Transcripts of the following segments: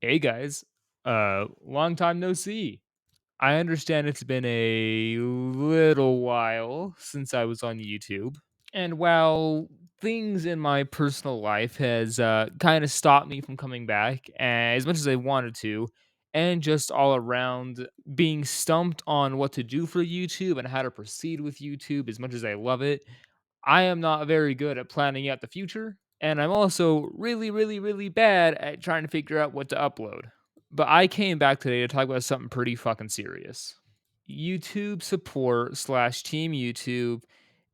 Hey guys, long time no see. I understand it's been a little while since I was on YouTube, and while things in my personal life has kind of stopped me from coming back as much as I wanted to, and just all around being stumped on what to do for YouTube and how to proceed with YouTube as much as I love it, I am not very good at planning out the future, and I'm also really, really, really bad at trying to figure out what to upload. But I came back today to talk about something pretty fucking serious. YouTube support slash Team YouTube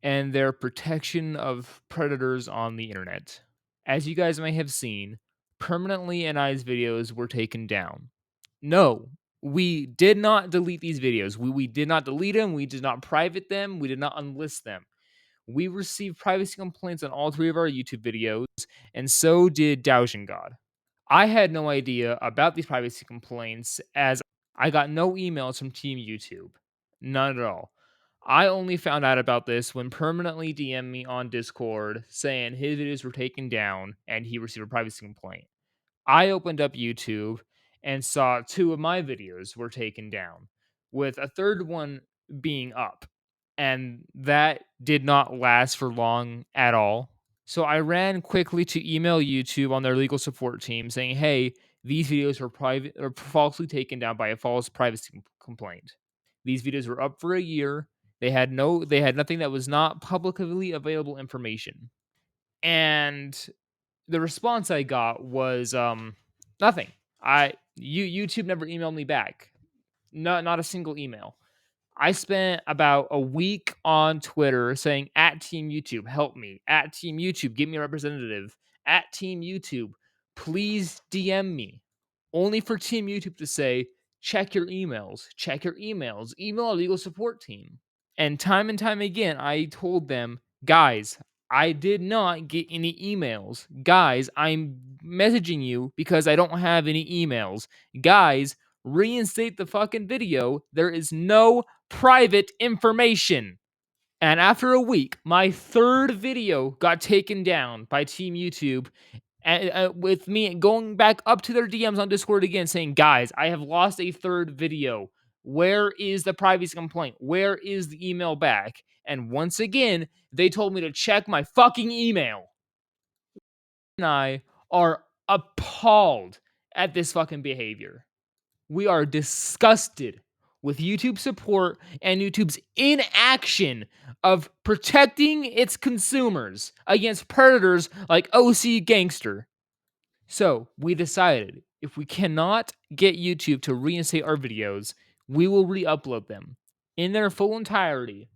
and their protection of predators on the internet. As you guys may have seen, Permanently NI's videos were taken down. No, we did not delete these videos. We did not delete them. We did not private them. We did not unlist them. We received privacy complaints on all three of our YouTube videos, and so did Doujin God. I had no idea about these privacy complaints as I got no emails from Team YouTube. None at all. I only found out about this when Permanently DM'd me on Discord saying his videos were taken down and he received a privacy complaint. I opened up YouTube and saw two of my videos were taken down, with a third one being up. And that did not last for long at all. So I ran quickly to email YouTube on their legal support team saying, hey, these videos were private or falsely taken down by a false privacy complaint. These videos were up for a year. They had nothing that was not publicly available information. And the response I got was nothing. YouTube never emailed me back. Not a single email. I spent about a week on Twitter saying at Team YouTube, help me. At Team YouTube, give me a representative. At Team YouTube, please DM me. Only for Team YouTube to say, check your emails, email our legal support team. And time again, I told them, guys, I did not get any emails. Guys, I'm messaging you because I don't have any emails. Guys, reinstate the fucking video. There is no private information. And after a week, my third video got taken down by Team YouTube, with me going back up to their DMs on Discord again saying, guys, I have lost a third video. Where is the privacy complaint? Where is the email back? And once again, they told me to check my fucking email. And I are appalled at this fucking behavior. We are disgusted with YouTube support and YouTube's inaction of protecting its consumers against predators like OC Gangster. So we decided if we cannot get YouTube to reinstate our videos, we will re-upload them in their full entirety.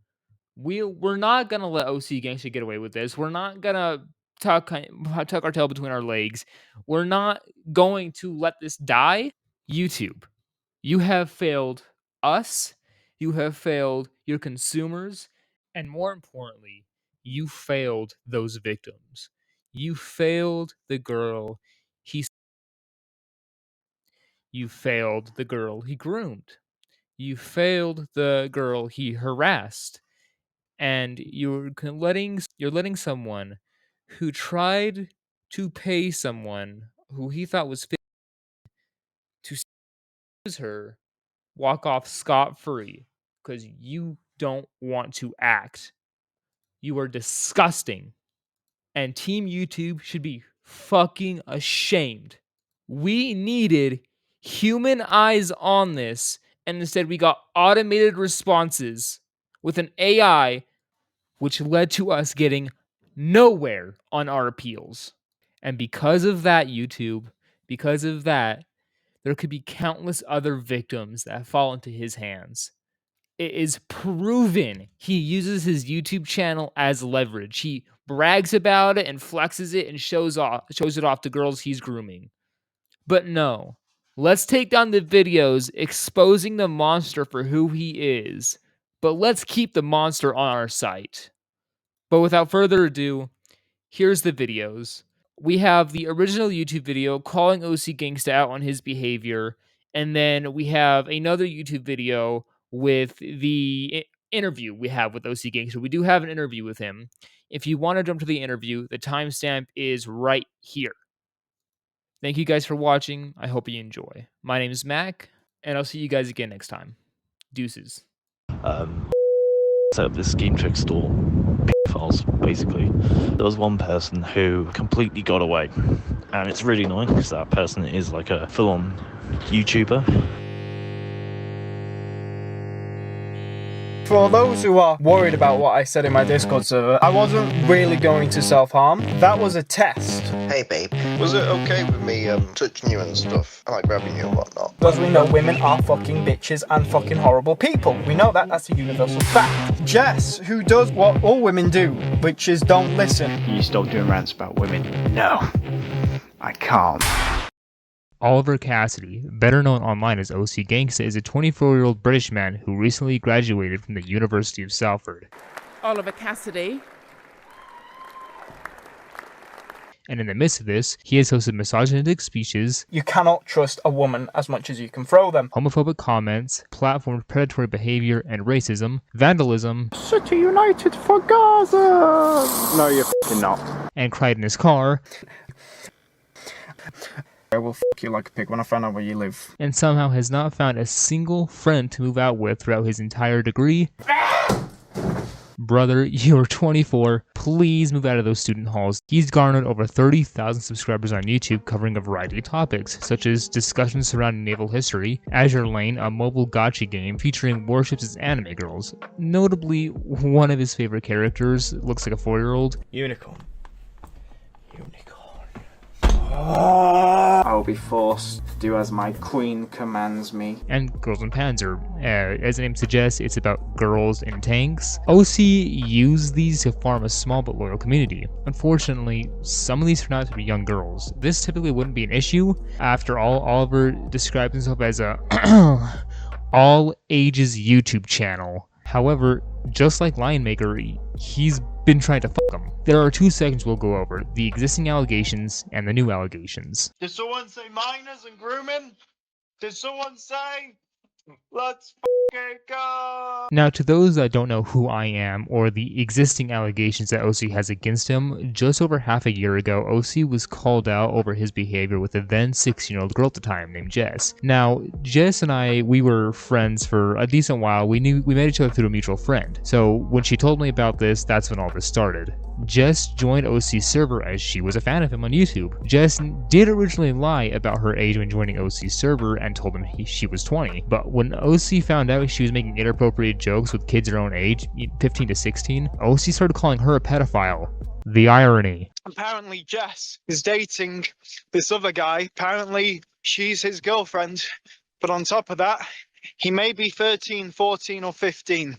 We're not gonna let OC Gangsta get away with this. We're not gonna tuck our tail between our legs. We're not going to let this die. YouTube, you have failed us. You have failed your consumers, and more importantly, you failed those victims. You failed the girl he you failed the girl he groomed. You failed the girl he harassed. And you're letting someone who tried to pay someone who he thought was fit to use her walk off scot free because you don't want to act. You are disgusting. And Team YouTube should be fucking ashamed. We needed human eyes on this, and instead we got automated responses with an AI, which led to us getting nowhere on our appeals. And because of that, YouTube, because of that, there could be countless other victims that fall into his hands. It is proven he uses his YouTube channel as leverage. He brags about it and flexes it and shows it off to girls he's grooming. But no, let's take down the videos exposing the monster for who he is. But let's keep the monster on our site. But without further ado, here's the videos. We have the original YouTube video calling OC Gangsta out on his behavior, and then we have another YouTube video with the interview we have with OC Gangsta. We do have an interview with him. If you want to jump to the interview, the timestamp is right here. Thank you guys for watching. I hope you enjoy. My name is Mack, and I'll see you guys again next time. Deuces. Set up this scheme to extort files, basically. There was one person who completely got away, and it's really annoying because that person is like a full-on YouTuber. For all those who are worried about what I said in my Discord server, I wasn't really going to self-harm. That was a test. Hey babe, was it okay with me touching you and stuff? I like grabbing you and whatnot. Because we know women are fucking bitches and fucking horrible people. We know that, that's a universal fact. Jess, who does what all women do, which is don't listen. You stop doing rants about women. No, I can't. Oliver Cassidy, better known online as OC Gangsta, is a 24-year-old British man who recently graduated from the University of Salford. Oliver Cassidy. And in the midst of this, he has hosted misogynistic speeches, You cannot trust a woman as much as you can throw them. homophobic comments, platformed predatory behavior and racism, vandalism, City United for Gaza! No, you're f***ing not. and cried in his car, I will fuck you like a pig when I find out where you live. and somehow has not found a single friend to move out with throughout his entire degree. Brother, you're 24. Please move out of those student halls. He's garnered over 30,000 subscribers on YouTube covering a variety of topics, such as discussions surrounding naval history, Azur Lane, a mobile gacha game featuring warships as anime girls. Notably, one of his favorite characters looks like a 4-year-old. Unicorn. I will be forced to do as my queen commands me. And Girls in Panzer. As the name suggests, it's about girls in tanks. OC used these to farm a small but loyal community. Unfortunately, some of these turn out to be young girls. This typically wouldn't be an issue. After all, Oliver describes himself as a all-ages YouTube channel. However, just like Lionmaker, he's been trying to fuck them. There are two sections we'll go over, the existing allegations and the new allegations. Did someone say minors and grooming? Did someone say, let's fucking go? Now, to those that don't know who I am or the existing allegations that OC has against him, just over half a year ago, OC was called out over his behavior with a then 16-year-old girl at the time named Jess. Now, Jess and I, we were friends for a decent while. We met each other through a mutual friend. So when she told me about this, that's when all this started. Jess joined OC's server as she was a fan of him on YouTube. Jess did originally lie about her age when joining OC's server and told him she was 20. But when OC found out she was making inappropriate jokes with kids her own age, 15 to 16, OC started calling her a pedophile. The irony. Apparently Jess is dating this other guy. Apparently she's his girlfriend. But on top of that, he may be 13, 14 or 15.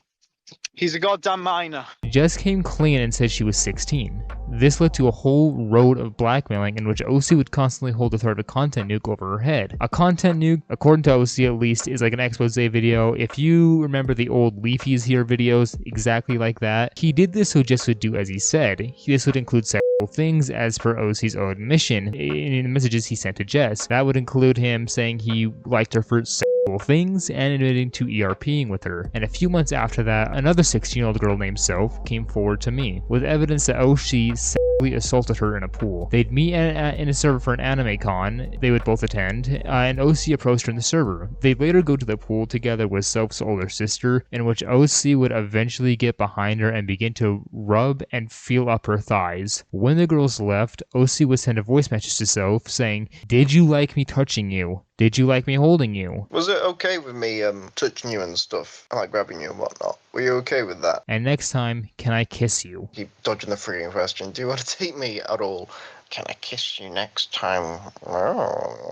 He's a goddamn minor. Jess came clean and said she was 16. This led to a whole road of blackmailing in which OC would constantly hold the threat of a content nuke over her head. A content nuke, according to OC at least, is like an expose video. If you remember the old Leafy's Here videos, exactly like that. He did this so Jess would do as he said. This would include sexual things as per OC's own admission in the messages he sent to Jess. That would include him saying he liked her for sexual things and admitting to ERPing with her. And a few months after that, another 16-year-old girl named Soph came forward to me with evidence that OC sexually assaulted her in a pool. They'd meet in a server for an anime con. They would both attend, and OC approached her in the server. They'd later go to the pool together with Soph's older sister, in which OC would eventually get behind her and begin to rub and feel up her thighs. When the girls left, OC would send a voice message to Soph saying, "Did you like me touching you? Did you like me holding you?" Was it okay with me touching you and stuff? I like grabbing you and whatnot. Were you okay with that? And next time, can I kiss you? Keep dodging the freaking question. Do you want to take me at all? Can I kiss you next time? Oh.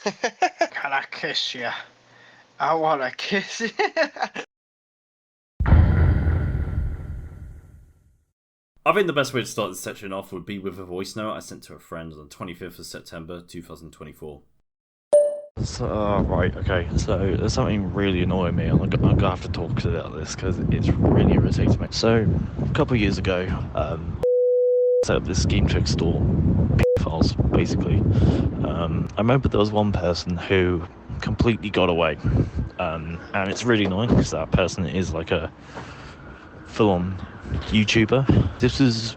Can I kiss you? I want to kiss you. I think the best way to start this section off would be with a voice note I sent to a friend on the 25th of September 2024. So, right, okay, so there's something really annoying me, and I'm gonna have to talk about this because it's really irritating me. So, a couple of years ago, set up this scheme to extort files, basically. I remember there was one person who completely got away, and it's really annoying because that person is like a full-on YouTuber. This was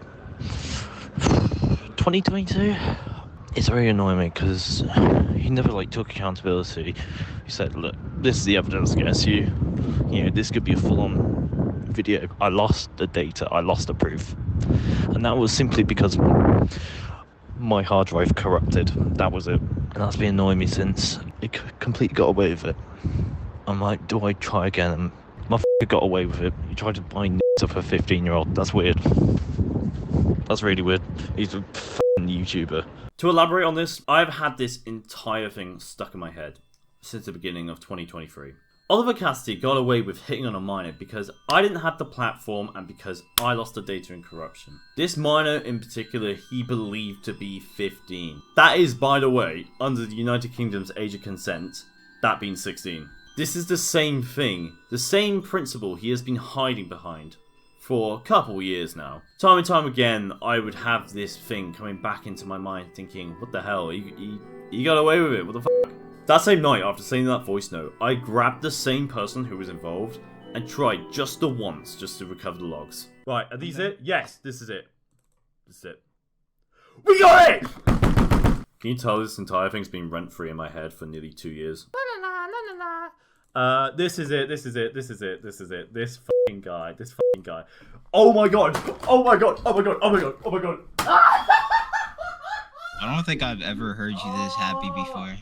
2022. it's very annoying me because he never like took accountability. He said, look, this is the evidence against you. You know, this could be a full-on video. I lost the data, I lost the proof. And that was simply because my hard drive corrupted. That was it. And that's been annoying me since. It completely got away with it. I'm like, do I try again? And my got away with it. He tried to buy nits off a 15-year-old. That's weird. That's really weird. He's a YouTuber. To elaborate on this, I've had this entire thing stuck in my head since the beginning of 2023. Oliver Cassidy got away with hitting on a minor because I didn't have the platform and because I lost the data in corruption. This minor in particular he believed to be 15. That is, by the way, under the United Kingdom's age of consent, that being 16. This is the same thing, the same principle he has been hiding behind for a couple years now. Time and time again, I would have this thing coming back into my mind thinking, what the hell, he got away with it, what the fuck? That same night, after seeing that voice note, I grabbed the same person who was involved and tried just the once just to recover the logs. Right, are these it? Yes, this is it. This is it. We got it! Can you tell this entire thing's been rent-free in my head for nearly 2 years? This is it, this is it, this is it, this is it. This fucking guy, this fucking guy. Oh my god! Oh my god! Oh my god! Oh my god! Oh my god! I don't think I've ever heard you this happy before.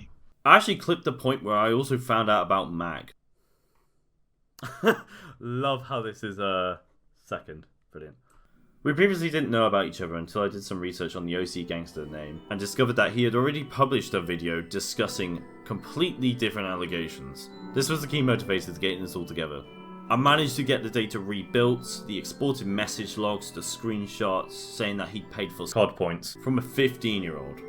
I actually clipped the point where I also found out about Mack. Love how this is second. Brilliant. We previously didn't know about each other until I did some research on the OC Gangsta name and discovered that he had already published a video discussing completely different allegations. This was the key motivator to getting this all together. I managed to get the data rebuilt, the exported message logs, the screenshots saying that he'd paid for COD points from a 15-year-old.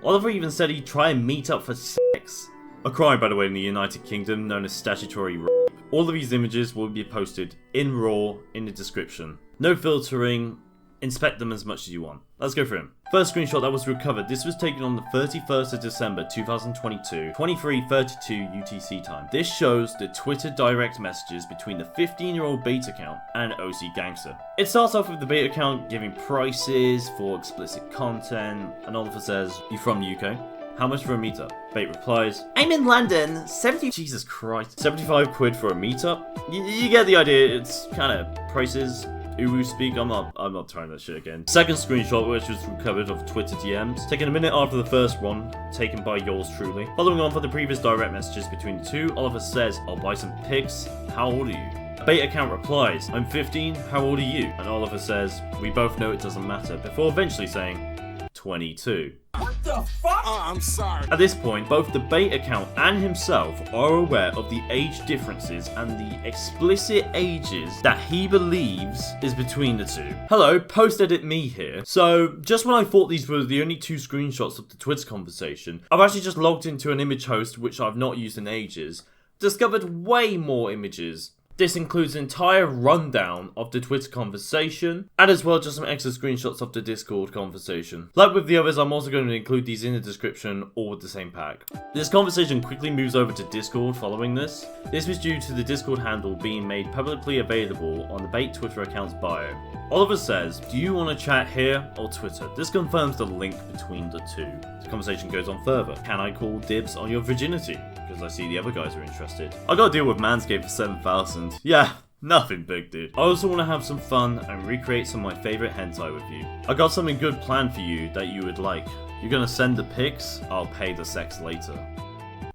Oliver even said he'd try and meet up for sex. A crime, by the way, in the United Kingdom known as statutory rape. All of these images will be posted in RAW in the description. No filtering, inspect them as much as you want. Let's go for him. First screenshot that was recovered, this was taken on the 31st of December 2022, 23:32 UTC time. This shows the Twitter direct messages between the 15-year-old bait account and OC Gangsta. It starts off with the bait account giving prices for explicit content, and Oliver says, "You from the UK? How much for a meetup?" Bait replies, "I'm in London, 70... Jesus Christ. 75 quid for a meetup?" You get the idea, it's kind of prices. Uwu speak, I'm not trying that shit again. Second screenshot, which was recovered of Twitter DMs, taken a minute after the first one, taken by yours truly. Following on for the previous direct messages between the two, Oliver says, "I'll buy some pics. How old are you?" Bait account replies, "I'm 15, how old are you?" And Oliver says, "We both know it doesn't matter," before eventually saying, 22. What the fuck? I'm sorry. At this point, both the bait account and himself are aware of the age differences and the explicit ages that he believes is between the two. Hello, post-edit me here. So, just when I thought these were the only two screenshots of the Twitter conversation, I've actually just logged into an image host which I've not used in ages, discovered way more images. This includes an entire rundown of the Twitter conversation, and as well just some extra screenshots of the Discord conversation. Like with the others, I'm also going to include these in the description, all with the same pack. This conversation quickly moves over to Discord following this. This was due to the Discord handle being made publicly available on the bait Twitter account's bio. Oliver says, "Do you want to chat here or Twitter?" This confirms the link between the two. The conversation goes on further. "Can I call dibs on your virginity? Because I see the other guys are interested. I got a deal with Manscaped for 7,000. Yeah, nothing big, dude. I also want to have some fun and recreate some of my favorite hentai with you. I got something good planned for you that you would like. You're gonna send the pics? I'll pay the sex later."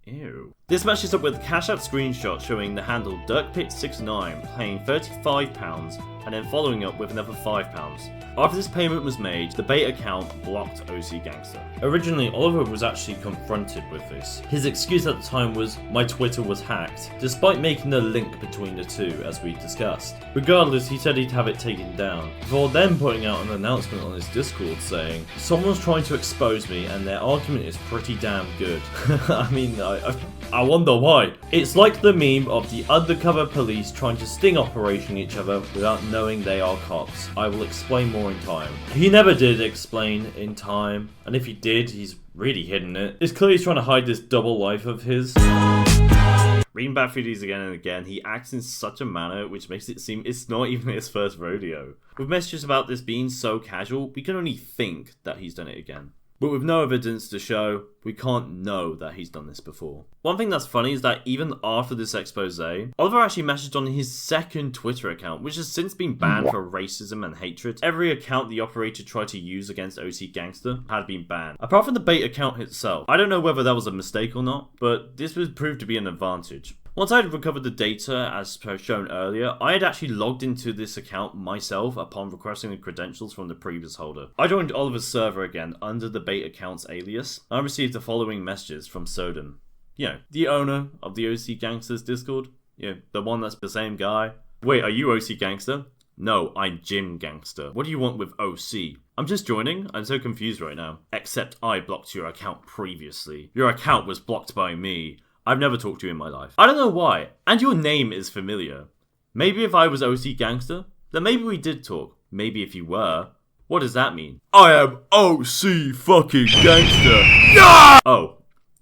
Ew. This matches up with a Cash App screenshot showing the handle DirkPit69 paying £35 and then following up with another £5. After this payment was made, the bait account blocked OC Gangsta. Originally, Oliver was actually confronted with this. His excuse at the time was, "My Twitter was hacked," despite making the link between the two, as we discussed. Regardless, he said he'd have it taken down, before then putting out an announcement on his Discord saying, "Someone's trying to expose me and their argument is pretty damn good." I mean, I wonder why. It's like the meme of the undercover police trying to sting operation each other without knowing they are cops. I will explain more in time. He never did explain in time, and if he did, he's really hidden it. It's clearly he's trying to hide this double life of his. Reading back through these again and again, he acts in such a manner which makes it seem it's not even his first rodeo. With messages about this being so casual, we can only think that he's done it again. But with no evidence to show, we can't know that he's done this before. One thing that's funny is that even after this expose, Oliver actually messaged on his second Twitter account, which has since been banned for racism and hatred. Every account the operator tried to use against OC Gangsta had been banned. Apart from the bait account itself, I don't know whether that was a mistake or not, but this was proved to be an advantage. Once I had recovered the data, as shown earlier, I had actually logged into this account myself upon requesting the credentials from the previous holder. I joined Oliver's server again under the bait account's alias. I received the following messages from Soden. You know, the owner of the OC Gangsta's Discord. You know, the one that's the same guy. Wait, are you OC Gangsta? No, I'm Jim Gangsta. What do you want with OC? I'm just joining. I'm so confused right now. Except I blocked your account previously. Your account was blocked by me. I've never talked to you in my life. I don't know why. And your name is familiar. Maybe if I was OC Gangsta, then maybe we did talk. Maybe if you were. What does that mean? I am OC fucking Gangsta. Yeah! Oh.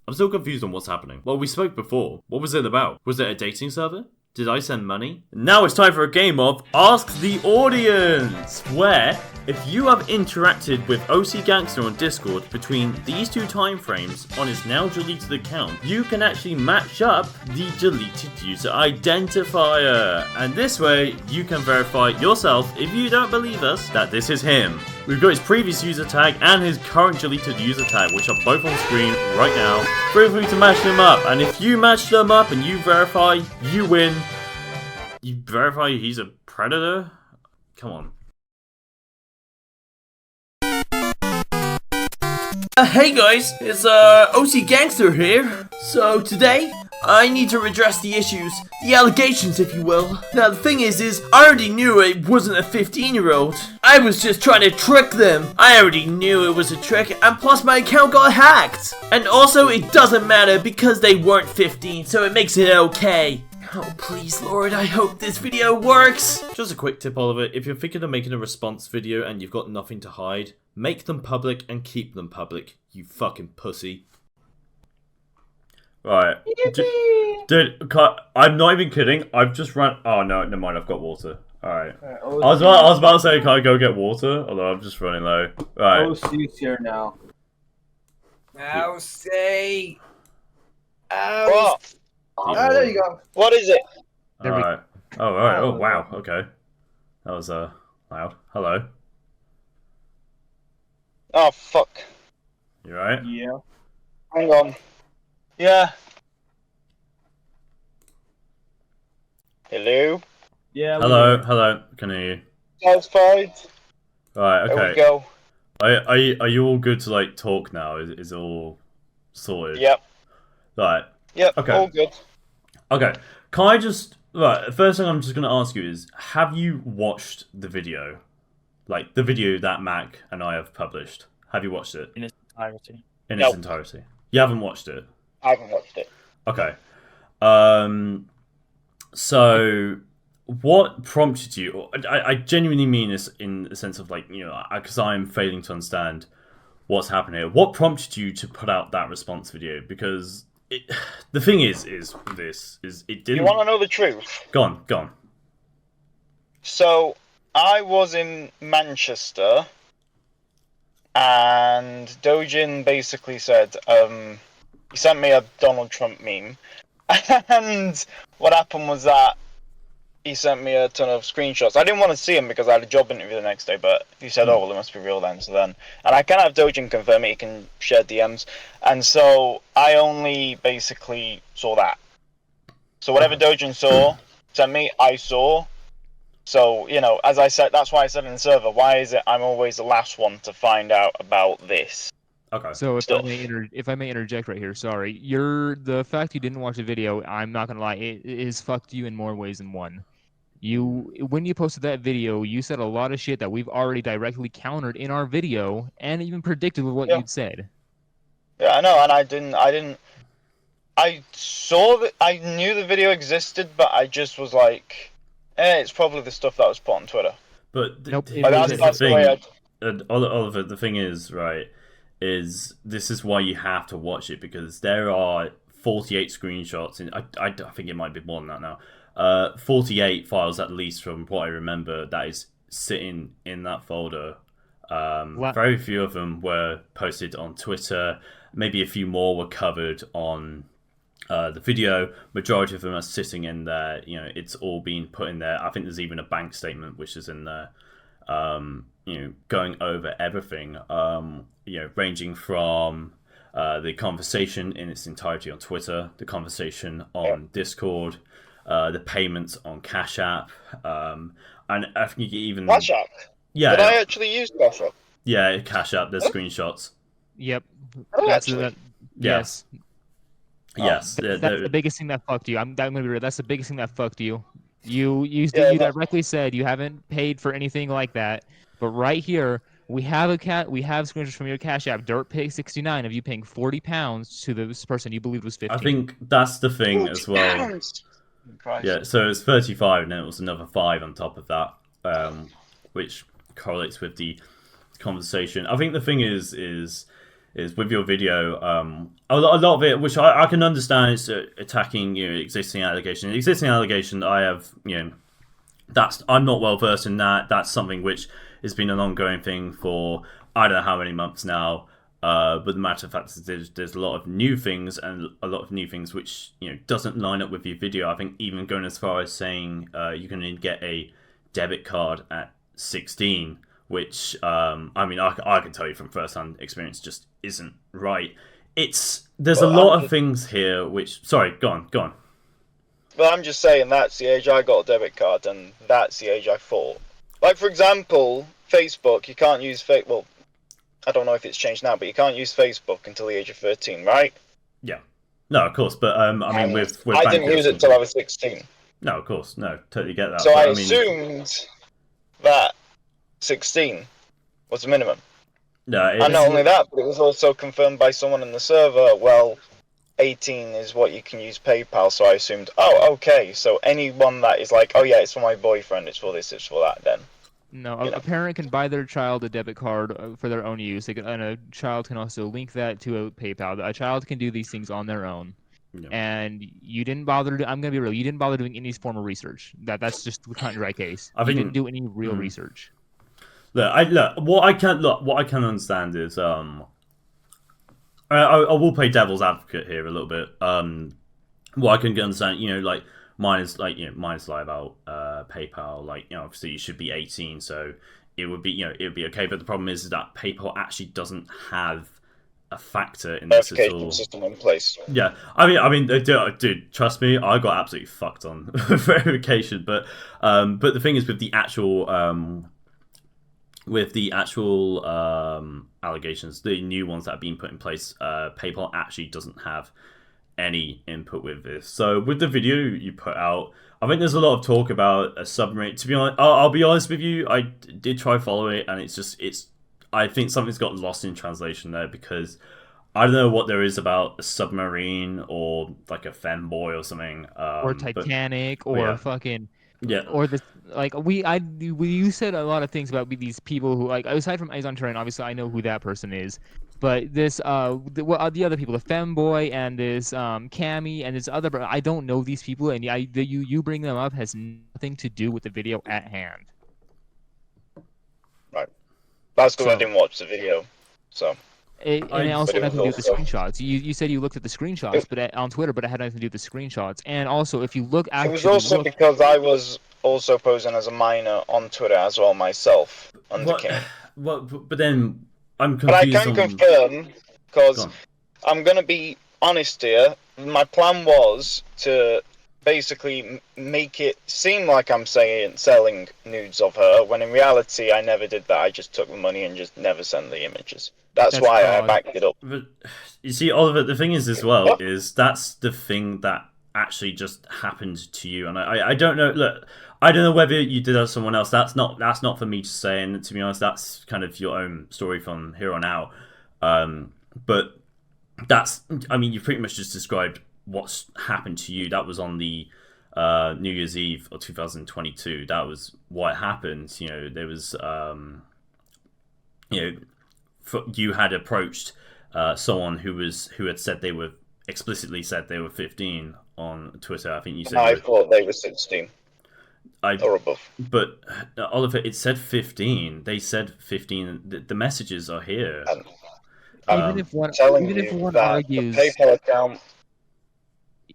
I'm still confused on what's happening. Well, we spoke before. What was it about? Was it a dating server? Did I send money? Now it's time for a game of Ask the Audience, where if you have interacted with OC Gangster on Discord between these two time frames on his now deleted account, you can actually match up the deleted user identifier. And this way, you can verify yourself, if you don't believe us, that this is him. We've got his previous user tag and his current deleted user tag, which are both on screen right now. Feel free to match them up, and if you match them up and you verify, you win. You verify he's a predator? Come on. Hey guys, it's OC Gangster here. So today, I need to redress the issues, the allegations if you will. Now the thing is I already knew it wasn't a 15-year-old. I was just trying to trick them. I already knew it was a trick, and plus my account got hacked. And also it doesn't matter because they weren't 15, so it makes it okay. Oh please Lord, I hope this video works! Just a quick tip, Oliver, if you're thinking of making a response video and you've got nothing to hide, make them public and keep them public, you fucking pussy. Right. Dude, I'm not even kidding, I've just run- oh no, never mind, I've got water. Alright. I was about to say, can I go get water? Although I'm just running low. Right. OC's here now. OC. What? Oh, there you go. What is it? Alright. Oh, alright. Oh, wow. Okay. That was, loud. Hello. Oh, fuck. You right? Yeah. Hang on. Yeah. Hello? Yeah. Hello. Hello. Can I hear you? Satisfied? Right, okay. There we go. Are you all good to, like, talk now? Is it all sorted? Yep. Right. Yep, Okay. all good. Okay. Can I just... Right, the first thing I'm just going to ask you is, have you watched the video? Like, the video that Mack and I have published. Have you watched it? In its entirety. In its entirety. You haven't watched it? I haven't watched it. Okay. So, what prompted you... I genuinely mean this in the sense of, like, you know, because I'm failing to understand what's happening here. What prompted you to put out that response video? Because... the thing is it didn't... You want to know the truth? Go on. So, I was in Manchester, and Dojin basically said, he sent me a Donald Trump meme, and what happened was that he sent me a ton of screenshots. I didn't want to see him because I had a job interview the next day, but he said, oh, well, it must be real then. So then, and I can have Dojin confirm it, he can share DMs. And so I only basically saw that. So whatever Dojin saw, sent me, I saw. So, you know, as I said, that's why I said in the server, why is it I'm always the last one to find out about this? Okay. So if I may interject right here, sorry. The fact you didn't watch the video, I'm not gonna lie, it is fucked you in more ways than one. When you posted that video, you said a lot of shit that we've already directly countered in our video, and even predicted with what you'd said. Yeah, I know, and I saw that, I knew the video existed, but I just was like, it's probably the stuff that was put on Twitter. But nope, that's the way Oliver, the thing is, right, is this is why you have to watch it, because there are 48 screenshots, and I think it might be more than that now. 48 files at least from what I remember that is sitting in that folder. Very few of them were posted on Twitter. Maybe a few more were covered on the video. Majority of them are sitting in there. You know, it's all been put in there. I think there's even a bank statement which is in there. You know, going over everything. You know, ranging from the conversation in its entirety on Twitter, the conversation on Discord, the payments on Cash App, and I think even Cash App. Yeah. Did I actually use Cash App? Yeah, Cash App. There's screenshots. Yep. Oh, That's actually. yes. Yes. That's the biggest thing that fucked you. I'm gonna be real. That's the biggest thing that fucked you. You Yeah, directly said you haven't paid for anything like that, but right here we have screenshots from your Cash App, DirtPig69, of you paying £40 to this person you believed was 15. I think that's the thing as well. Yeah, so it's 35, and then it was another 5 on top of that, which correlates with the conversation. I think the thing is with your video, a lot of it, which I can understand, is attacking existing allegation. Existing allegation, I have I'm not well versed in that. That's something which has been an ongoing thing for I don't know how many months now. But the matter of fact is there's a lot of new things, and a lot of new things which doesn't line up with your video. I think even going as far as saying you can get a debit card at 16, which I mean I can tell you from first-hand experience just isn't right. There's a lot of things here which go on. But I'm just saying that's the age I got a debit card, and that's the age I thought. Like, for example, Facebook, you can't use well, I don't know if it's changed now, but you can't use Facebook until the age of 13, right? Yeah. No, of course, but I mean, with I didn't use it until I was 16. No, of course, no, totally get that. So but, I assumed that 16 was the minimum. No, and not only that, but it was also confirmed by someone in the server. Well, 18 is what you can use PayPal. So I assumed, oh, okay. So anyone that is like, oh yeah, it's for my boyfriend, it's for this, it's for that, then. No, a parent can buy their child a debit card for their own use. And a child can also link that to a PayPal. A child can do these things on their own. Yeah. And you didn't bother to. I'm gonna be real. You didn't bother doing any form of research. That's just the cut and dry case. You didn't do any real research. What I can understand is I will play devil's advocate here a little bit. What I can understand, like mine is like about PayPal. Like obviously you should be 18, so it would be it would be okay. But the problem is that PayPal actually doesn't have a factor in this at all. System in place. Yeah, I mean, dude, trust me, I got absolutely fucked on verification. But the thing is with the actual allegations, the new ones that have been put in place, PayPal actually doesn't have any input with this. So with the video you put out, I think there's a lot of talk about a submarine. To be honest, I'll be honest with you, I did try follow it, and I think something's got lost in translation there, because I don't know what there is about a submarine or like a femboy or something, or Titanic, or fucking. Yeah. Or this, like you said a lot of things about these people who, like, aside from Azon Terrain, obviously I know who that person is, but this the other people, the femboy and this Cammy and this other, I don't know these people, and you bring them up has nothing to do with the video at hand. Right. That's because I didn't watch the video, so. And it also had nothing to do with the screenshots. You said you looked at the screenshots, but on Twitter, but it had nothing to do with the screenshots. And also, if you look at it was also because I was also posing as a minor on Twitter as well myself under King. But then I'm confused. But I can confirm, because I'm gonna be honest here. My plan was to basically make it seem like I'm selling nudes of her, when in reality I never did that. I just took the money and just never sent the images. That's why I backed it up. But you see, Oliver, the thing is as well, is that's the thing that actually just happened to you, and I don't know. Look, I don't know whether you did that to someone else. That's not for me to say, and to be honest, that's kind of your own story from here on out. But I mean, you pretty much just described what's happened to you. That was on the New Year's Eve of 2022. That was what happened. There was you had approached someone who had said they were explicitly said they were 15 on Twitter. I think you said. I thought they were 16. or above. But Oliver, it said 15. They said 15. The messages are here. Even if one argues, the PayPal account.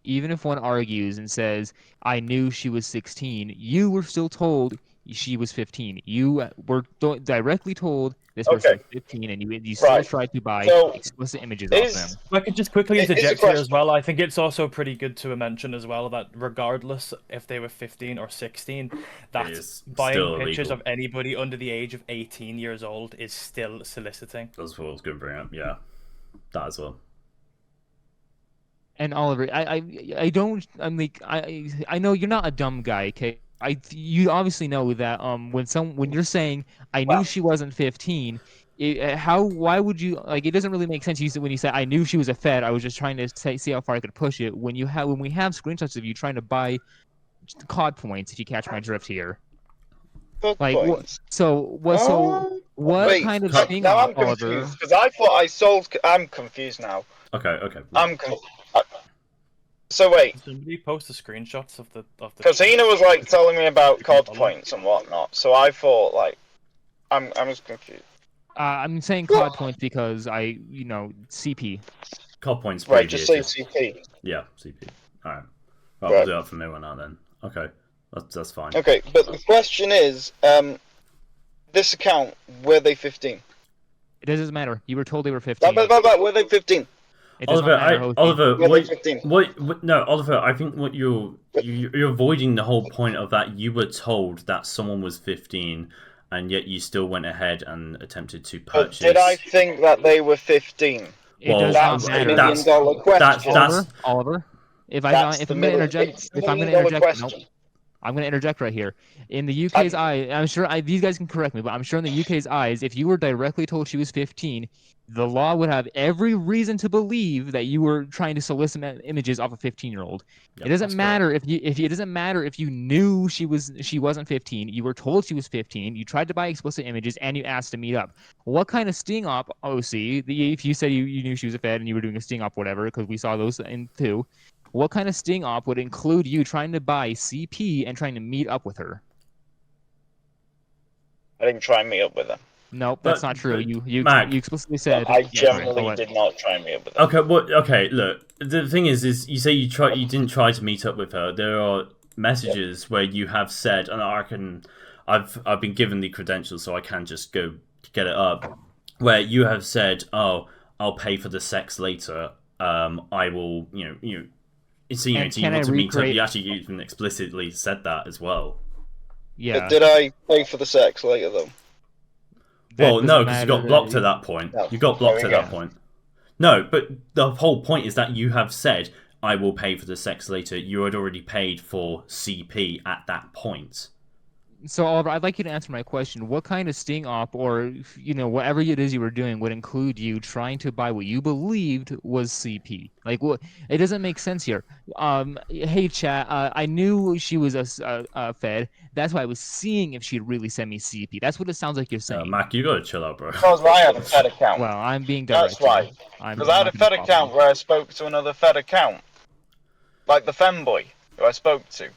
Even if one argues and says, "I knew she was 16," you were still told she was 15. You were directly told this person was 15, and you still tried to buy explicit images off them. If I could just quickly interject here as well, I think it's also pretty good to mention as well that regardless if they were 15 or 16, that buying pictures of anybody under the age of 18 years old is still soliciting. That's what I was going to bring up, yeah. That as well. And Oliver, I know you're not a dumb guy, okay? You obviously know that when you're saying I knew she wasn't 15, why would you like? It doesn't really make sense. When you say I knew she was a Fed, I was just trying to see how far I could push it. When we have screenshots of you trying to buy COD points, if you catch my drift here. What kind of thing, now I'm Oliver? confused because I thought I sold. I'm confused now. Okay. So wait. Somebody post the screenshots of the. Because Hina was like telling me about COD points and whatnot, so I thought like, I'm just confused. I'm saying COD points because CP. COD points. Right, just say CP. Yeah, CP. All right. Well, we'll do that from here on out then. Okay, that's fine. Okay, but the question is, this account, were they 15? It doesn't matter. You were told they were 15. Were they 15? Oliver, Oliver, I think what you're avoiding the whole point of that. You were told that someone was 15, and yet you still went ahead and attempted to purchase. But did I think that they were 15? Well, that's $1 million question. Oliver, if I'm going to interject, I'm going to interject right here. In the UK's eye, I'm sure these guys can correct me, but I'm sure in the UK's eyes, if you were directly told she was 15, the law would have every reason to believe that you were trying to solicit images off a 15-year-old. It doesn't matter if you knew she wasn't 15. You were told she was 15. You tried to buy explicit images and you asked to meet up. What kind of sting op, OC? If you said you knew she was a Fed and you were doing a sting op, whatever, because we saw those in too. What kind of sting op would include you trying to buy CP and trying to meet up with her? I didn't try and meet up with her. Nope, that's not true. You explicitly said. I generally did not try and meet up with her. Okay, look. The thing is you say you didn't try to meet up with her. There are messages where you have said, and I've been given the credentials, so I can just go get it up. Where you have said, "Oh, I'll pay for the sex later. I will, So you want to meet up. You actually even explicitly said that as well. Yeah. But did I pay for the sex later though? Well, no, because you got blocked at that point. No. You got blocked at that point. No, but the whole point is that you have said, "I will pay for the sex later." You had already paid for CP at that point. So, Oliver, I'd like you to answer my question. What kind of sting op or, whatever it is you were doing would include you trying to buy what you believed was CP? Like, it doesn't make sense here. Hey, chat, I knew she was a Fed. That's why I was seeing if she'd really send me CP. That's what it sounds like you're saying. Mack, you gotta chill out, bro. Because I had a Fed account. Well, I'm being direct. That's right. Because I had a Fed account where I spoke to another Fed account. Like the femboy who I spoke to.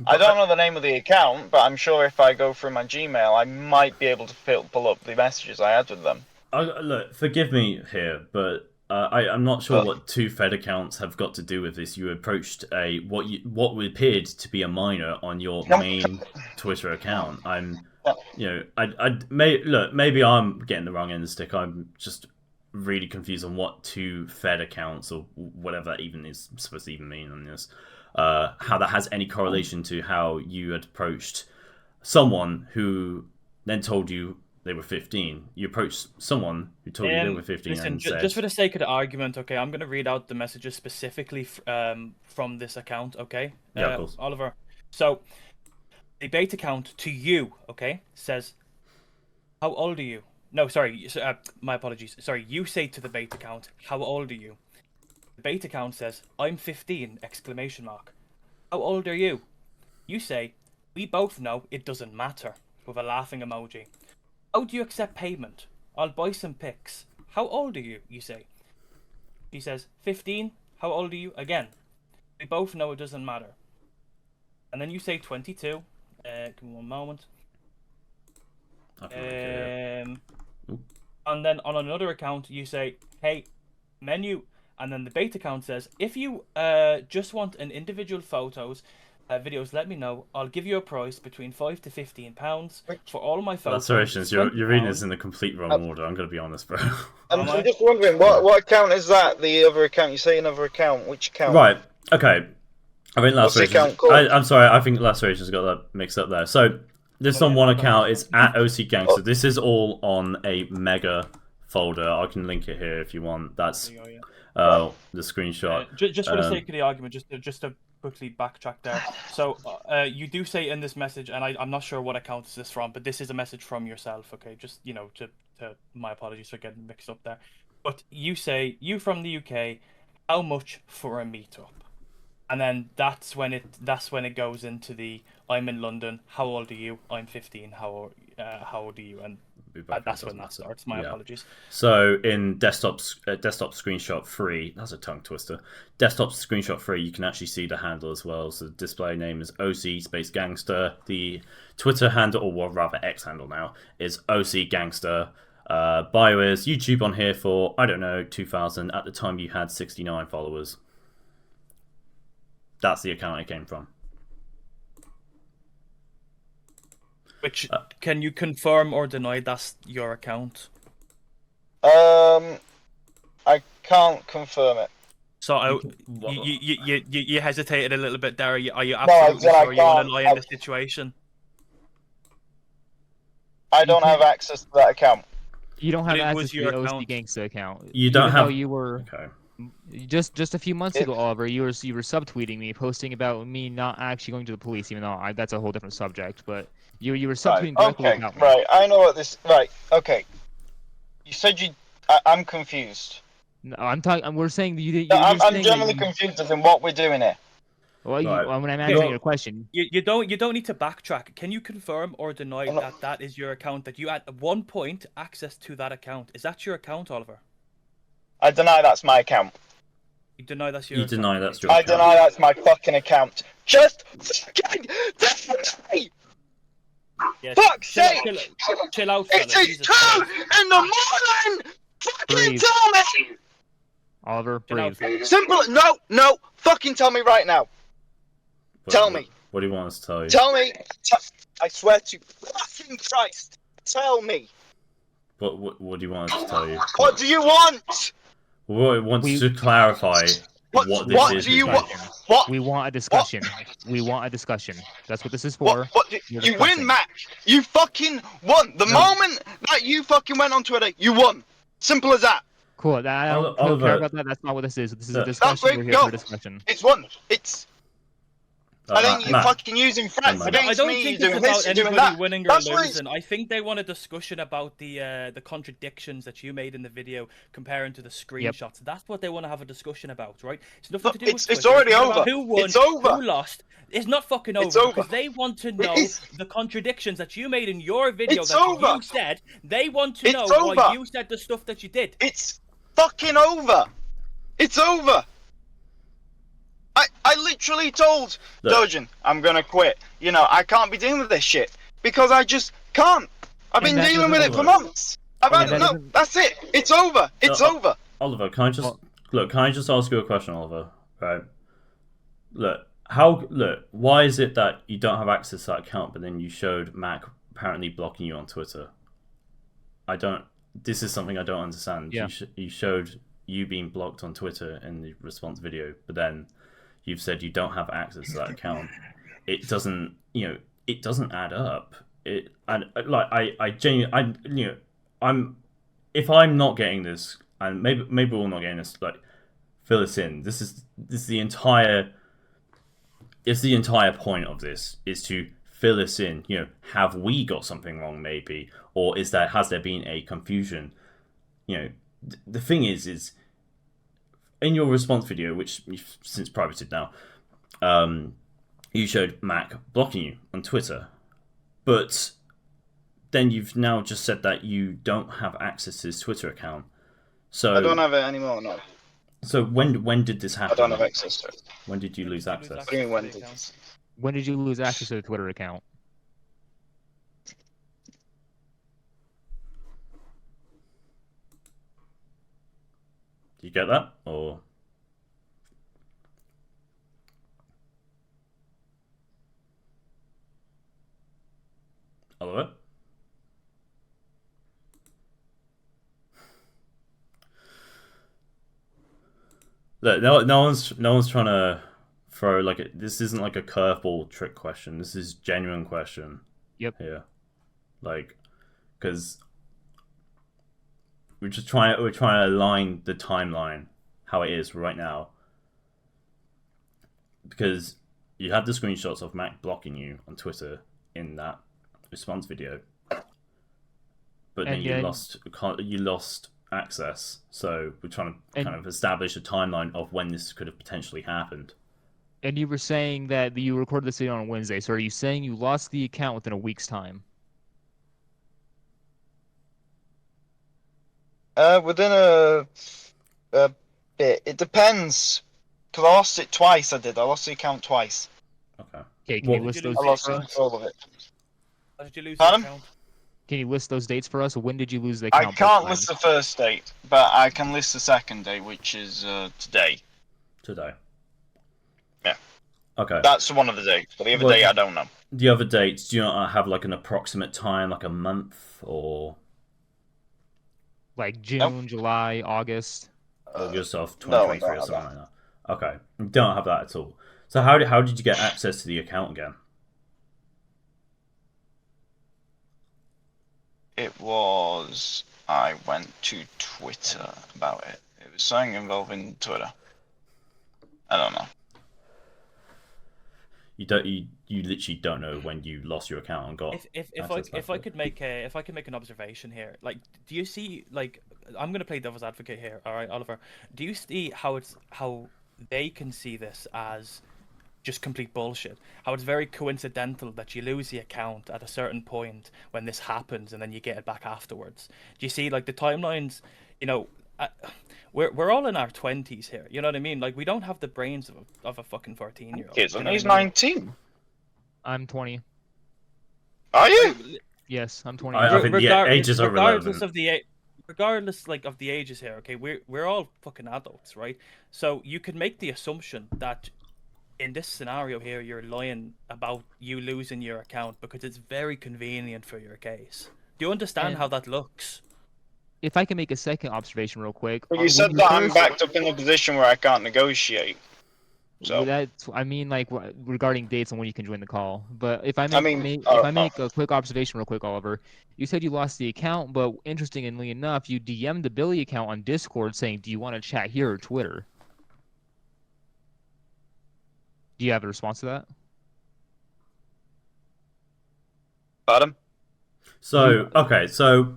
I don't know the name of the account, but I'm sure if I go through my Gmail, I might be able to pull up the messages I had with them. Look, forgive me here, but I'm not sure what two Fed accounts have got to do with this. You approached what appeared to be a minor on your main Twitter account. Maybe I'm getting the wrong end of the stick. I'm just really confused on what two Fed accounts or whatever that even is supposed to even mean on this. How that has any correlation to how you had approached someone who then told you they were 15. You approached someone who told you they were 15 listen, and said... just for the sake of the argument, okay, I'm going to read out the messages specifically from this account, okay? Yeah, of course. Oliver. So, the bait account to you, okay, says, "How old are you?" No, sorry, my apologies. Sorry, you say to the bait account, "How old are you?" The bait account says, "I'm 15, exclamation mark. How old are you?" You say, "We both know it doesn't matter," with a laughing emoji. "How do you accept payment? I'll buy some pics. How old are you?" You say. He says, 15, how old are you? Again. We both know it doesn't matter. And then you say 22, Give me one moment. I can link it here. And then on another account, you say, "Hey, menu," and then the bait account says, "If you just want an individual photos, videos, let me know. I'll give you a price between £5 to £15 for all my photos." Lacerations, you're reading this in the complete wrong order. I'm gonna be honest, bro. I'm just wondering, what account is that? The other account? You say another account? Which account? Right. Okay. I think What's the Lacerations. account called? I'm sorry. I think Lacerations got that mixed up there. So this on one account is at OC Gangsta. This is all on a mega folder. I can link it here if you want. That's the screenshot. Just for the sake of the argument, just to quickly backtrack there. So you do say in this message, and I'm not sure what account is this from, but this is a message from yourself. Okay, just to my apologies for getting mixed up there. But you say, "You from the UK, how much for a meetup?" And then that's when it goes into the "I'm in London. How old are you? I'm 15. How old are you?" And that's when that starts. My apologies. So in desktop screenshot 3, that's a tongue twister. Desktop screenshot 3, you can actually see the handle as well. So the display name is OC space Gangster. The Twitter handle, or rather X handle now, is OC Gangster. Bio is YouTube on here for, I don't know, 2,000. At the time you had 69 followers. That's the account it came from. Which, can you confirm or deny that's your account? I can't confirm it. So you hesitated a little bit there. Are you absolutely sure you want to lie in this situation? I don't have access to that account. You don't have But it access was to your the OC account. Gangsta account. You don't Even though have. You were Okay. just a few months ago, Oliver. You were subtweeting me, posting about me not actually going to the police, even though that's a whole different subject. But you were subtweeting directly about me. Right, I know what this. Right, okay. You said you. I'm confused. No, I'm talking. We're saying that you. No, I'm generally confused as in what we're doing here. Well, Right. when I'm answering your question, You don't need to backtrack. Can you confirm or deny that is your account? That you at one point access to that account? Is that your account, Oliver? I deny that's my account. You deny that's your. Deny that's your. I account. deny that's my fucking account. Just fucking deny! Yeah, Fuck's chill, sake! chill out, fella. It is Jesus 2 Christ. in the morning! Fucking Breathe. tell me! Oliver, Chill out, breathe. fella. Simple. No. Fucking tell me right now. Tell me. What do you want us to tell you? Tell me. I swear to fucking Christ. Tell me. What do you want us to tell you? What do you want? We want to clarify what this is. Do you want? What? We want a discussion. We want a discussion. That's what this is for. What you win, Mack. You fucking won. The moment that you fucking went on Twitter, you won. Simple as that. Cool. I don't Oliver, care about that. That's not what this is. This is a That's discussion. great. We're here Go. for a discussion. It's one. It's. I think you're Matt. fucking using threats I against I don't me. think Doing it's this, about doing anybody that. winning or That's what losing. I think they want a discussion about the contradictions that you made in the video comparing to the screenshots. That's what they want to have a discussion about, right? It's nothing to do with It's Twitter. already It's about over. Who won? It's over. Who lost? It's not fucking over, It's over. because they want to know is. the contradictions that you made in your video It's that over. you said. They want to know It's why over. you said the stuff that you did. It's fucking over. It's over. I literally told Dojin I'm gonna quit. You know, I can't be dealing with this shit because I just can't. I've been dealing with it for months. That's it. It's over. It's over. Oliver, can I just ask you a question, Oliver? Right. Why is it that you don't have access to that account, but then you showed Mack apparently blocking you on Twitter? This is something I don't understand. Yeah. You showed you being blocked on Twitter in the response video, but then you've said you don't have access to that account. It doesn't, it doesn't add up. If I'm not getting this, and maybe we're not getting this, fill us in. This is the entire. It's the entire point of this is to fill us in. Have we got something wrong, maybe, or has there been a confusion? The thing is in your response video, which you've since privated now, you showed Mack blocking you on Twitter, but then you've now just said that you don't have access to his Twitter account. So I don't have it anymore. No. So when did this happen? I don't have access to it. When did you lose access? When did you lose access to the Twitter account? you get that? Or hello? Look, no one's trying to throw like this isn't like a curveball trick question. This is genuine question. Yep. Here, like, because we're trying to align the timeline how it is right now. Because you had the screenshots of Mack blocking you on Twitter in that response video, but then you lost access. So we're trying to kind of establish a timeline of when this could have potentially happened. And you were saying that you recorded this video on Wednesday. So are you saying you lost the account within a week's time? Within a bit. It depends. Cause I lost it twice. I lost the account twice. Okay. Okay, can you list those I dates lost for us? control of it. How did you lose Pardon? the account? Can you list those dates for us? When did you lose the account? I can't list the first date, but I can list the second date, which is today. Today. Yeah. Okay. That's one of the dates, but the other date I don't know. The other dates, do you not have like an approximate time, like a month or like June, July, August? August of 2023 or something like that. Okay, you don't have that at all. So how did you get access to the account again? It was I went to Twitter about it. It was something involving Twitter. I don't know. You literally don't know when you lost your account and got. If I could make an observation here, like, do you see, like, I'm gonna play devil's advocate here, all right, Oliver? Do you see how they can see this as just complete bullshit? How it's very coincidental that you lose the account at a certain point when this happens, and then you get it back afterwards. Do you see, like, the timelines? You know, we're all in our 20s here. You know what I mean? Like, we don't have the brains of a fucking 14-year-old. Kids, and he's 19. I'm 20. Are you? Yes, I'm 20. I think the ages are relevant. Regardless, like, of the ages here, okay, we're all fucking adults, right? So you could make the assumption that in this scenario here, you're lying about you losing your account because it's very convenient for your case. Do you understand how that looks? If I can make a second observation real quick. But you said that I'm backed up in a position where I can't negotiate. So that's, I mean, like, regarding dates and when you can join the call. But if I make a quick observation real quick, Oliver, you said you lost the account, but interestingly enough, you DM'd the Billy account on Discord saying, "Do you want to chat here or Twitter?" Do you have a response to that? Pardon? So okay, so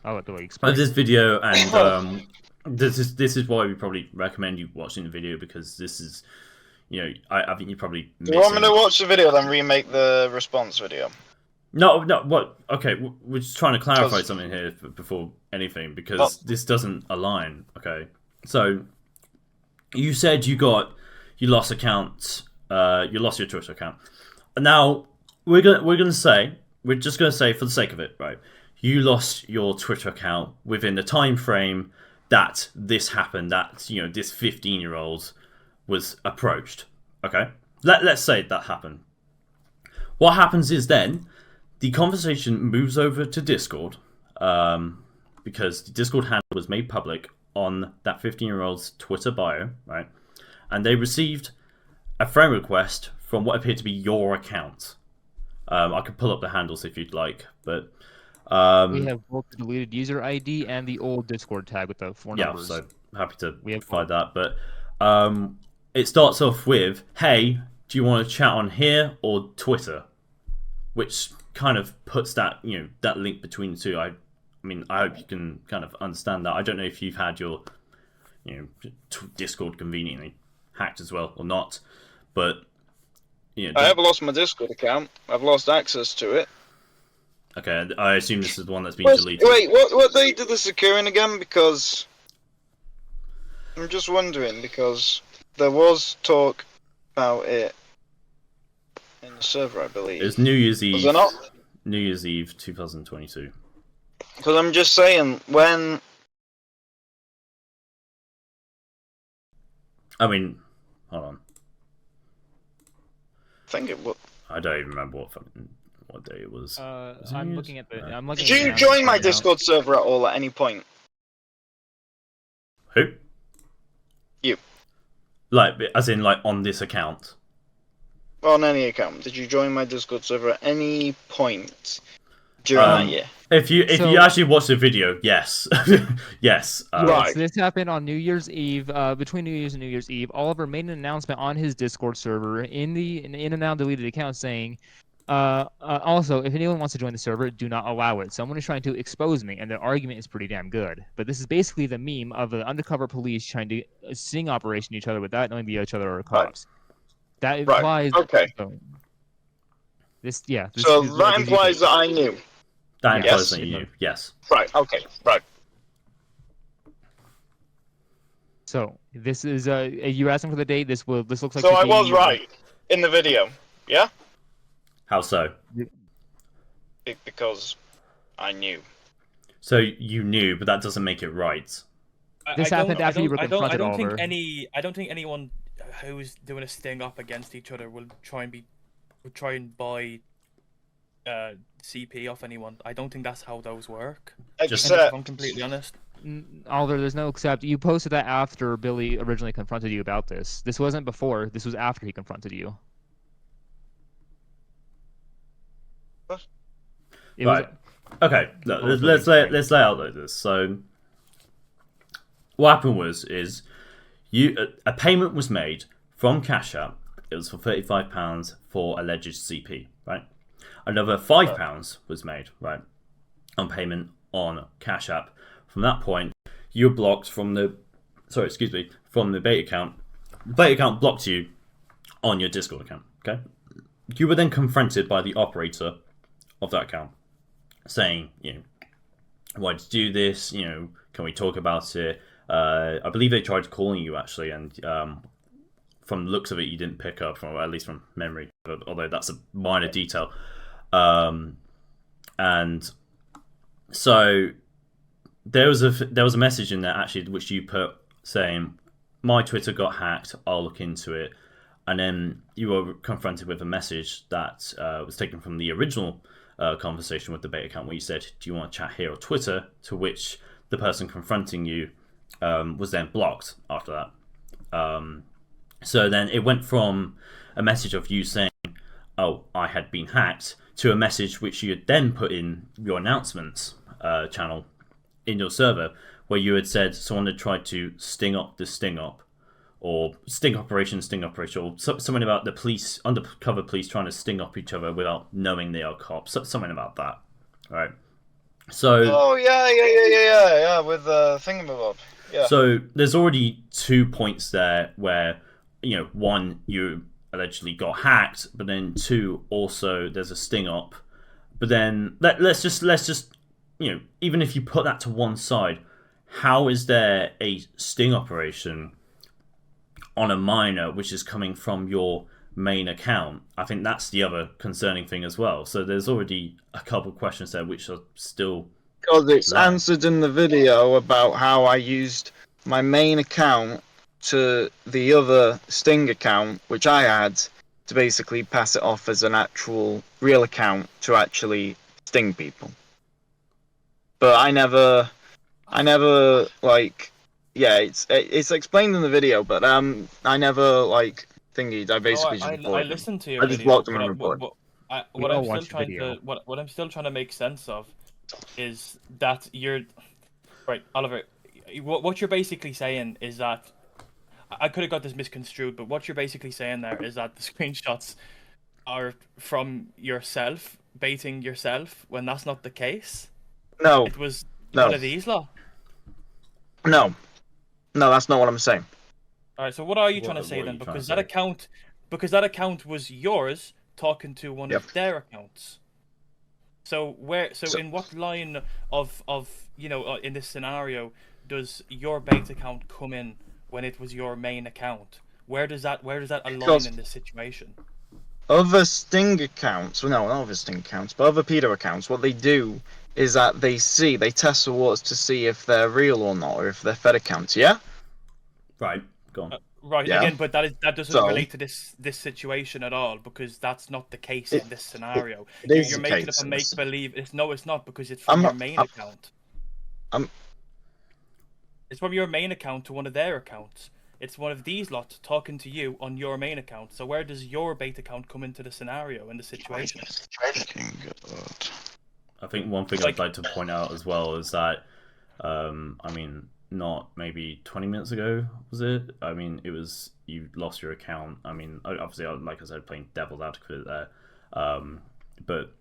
I'll let the way explain. This video and this is why we probably recommend you watching the video, because this is, you know, I think you probably. Do you want me to watch the video then remake the response video? No, what? Okay, we're just trying to clarify something here before anything, because this doesn't align. Okay, so you said you lost accounts, you lost your Twitter account. Now we're just gonna say for the sake of it, right? You lost your Twitter account within the time frame that this happened, that, you know, this 15-year-old was approached. Okay, let's say that happened. What happens is then the conversation moves over to Discord, because the Discord handle was made public on that 15-year-old's Twitter bio, right? And they received a friend request from what appeared to be your account. I could pull up the handles if you'd like, but we have both the deleted user ID and the old Discord tag with the 4 numbers. Yeah, so happy to provide that. But it starts off with, "Hey, do you want to chat on here or Twitter?" Which kind of puts that, you know, that link between the two. I mean, I hope you can kind of understand that. I don't know if you've had your, you know, Discord conveniently hacked as well or not, but you know, I have lost my Discord account. I've lost access to it. Okay, I assume this is the one that's been deleted. Wait, what date did this occur in again? Because I'm just wondering, because there was talk about it in the server, I believe. It was New Year's Eve. Was there not? New Year's Eve 2022. Because I'm just saying, when I mean, hold on. I think it was. I don't even remember what day it was. I'm looking at the. I'm looking. Did you join my Discord server at all at any point? Who? You. Like, as in, like, on this account? On any account. Did you join my Discord server at any point during that year? If you actually watch the video, yes. Yes. Right. So this happened on New Year's Eve, between New Year's and New Year's Eve. Oliver made an announcement on his Discord server in and now deleted account saying, also, if anyone wants to join the server, do not allow it. Someone is trying to expose me, and the argument is pretty damn good. But this is basically the meme of the undercover police trying to sting operation each other without knowing each other are cops. That implies. Okay. So that implies that I knew. That implies that you knew. Yes. Right. Okay. Right. So this is you asking for the date. This looks like. So I was right in the video. Yeah. How so? Because I knew. So you knew, but that doesn't make it right. This happened after you were confronted. I don't think anyone who's doing a sting up against each other will try and buy CP off anyone. I don't think that's how those work. If I'm completely honest. Oliver, there's no except. You posted that after Billy originally confronted you about this. This wasn't before. This was after he confronted you. What? Right. Okay. Look, let's lay out like this. So, what happened is a payment was made from Cash App. It was for £35 for alleged CP. Right. Another £5 was made. Right. On payment on Cash App. From that point, you were blocked from the bait account. The bait account blocked you on your Discord account. Okay. You were then confronted by the operator of that account, saying, why did you do this? Can we talk about it? I believe they tried calling you actually, and from the looks of it, you didn't pick up, at least from memory. Although that's a minor detail, and so there was a message in there actually which you put saying, my Twitter got hacked. I'll look into it, and then you were confronted with a message that was taken from the original conversation with the bait account where you said, do you want to chat here or Twitter? To which the person confronting you was then blocked after that. So then it went from a message of you saying, oh, I had been hacked, to a message which you had then put in your announcements channel in your server where you had said someone had tried to sting up the sting up, or sting operation, or something about the police, undercover police trying to sting up each other without knowing they are cops. Something about that, right? So. Oh yeah, with thingamabob. Yeah. So there's already 2 points there where, one, you allegedly got hacked, but then 2, also there's a sting up. But then let's just even if you put that to one side, how is there a sting operation on a minor which is coming from your main account? I think that's the other concerning thing as well. So there's already a couple of questions there which are still... Because it's answered in the video about how I used my main account to the other Sting account, which I had, to basically pass it off as an actual real account to actually sting people. But I never it's explained in the video, but I never thingied. I basically just reported. I listened to your I just video, blocked them and reported. What I'm still trying to make sense of is that you're right, Oliver. What you're basically saying is that I could have got this misconstrued, but what you're basically saying there is that the screenshots are from yourself baiting yourself when that's not the case. No, it was one of these lot. No, that's not what I'm saying. All right, so what are you trying to say then? Because that account was yours talking to one of their accounts. So in what line of in this scenario does your bait account come in when it was your main account? Where does that align in this situation? Other Sting accounts, well, no, not other Sting accounts, but other pedo accounts, what they do is that they test the waters to see if they're real or not, or if they're fed accounts, yeah? Right, go on. Right, Yeah. again, but that doesn't So- relate to this situation at all, because that's not the case in this scenario. it is You're the making case up a in this- make-believe. No, it's not, because it's from your main account. It's from your main account to one of their accounts. It's one of these lots talking to you on your main account. So where does your bait account come into the scenario, in the situation? I think one thing I'd like to point out as well is that, I mean, not maybe 20 minutes ago, was it? I mean, it was, you lost your account. I mean, obviously, like I said, playing devil's advocate there. But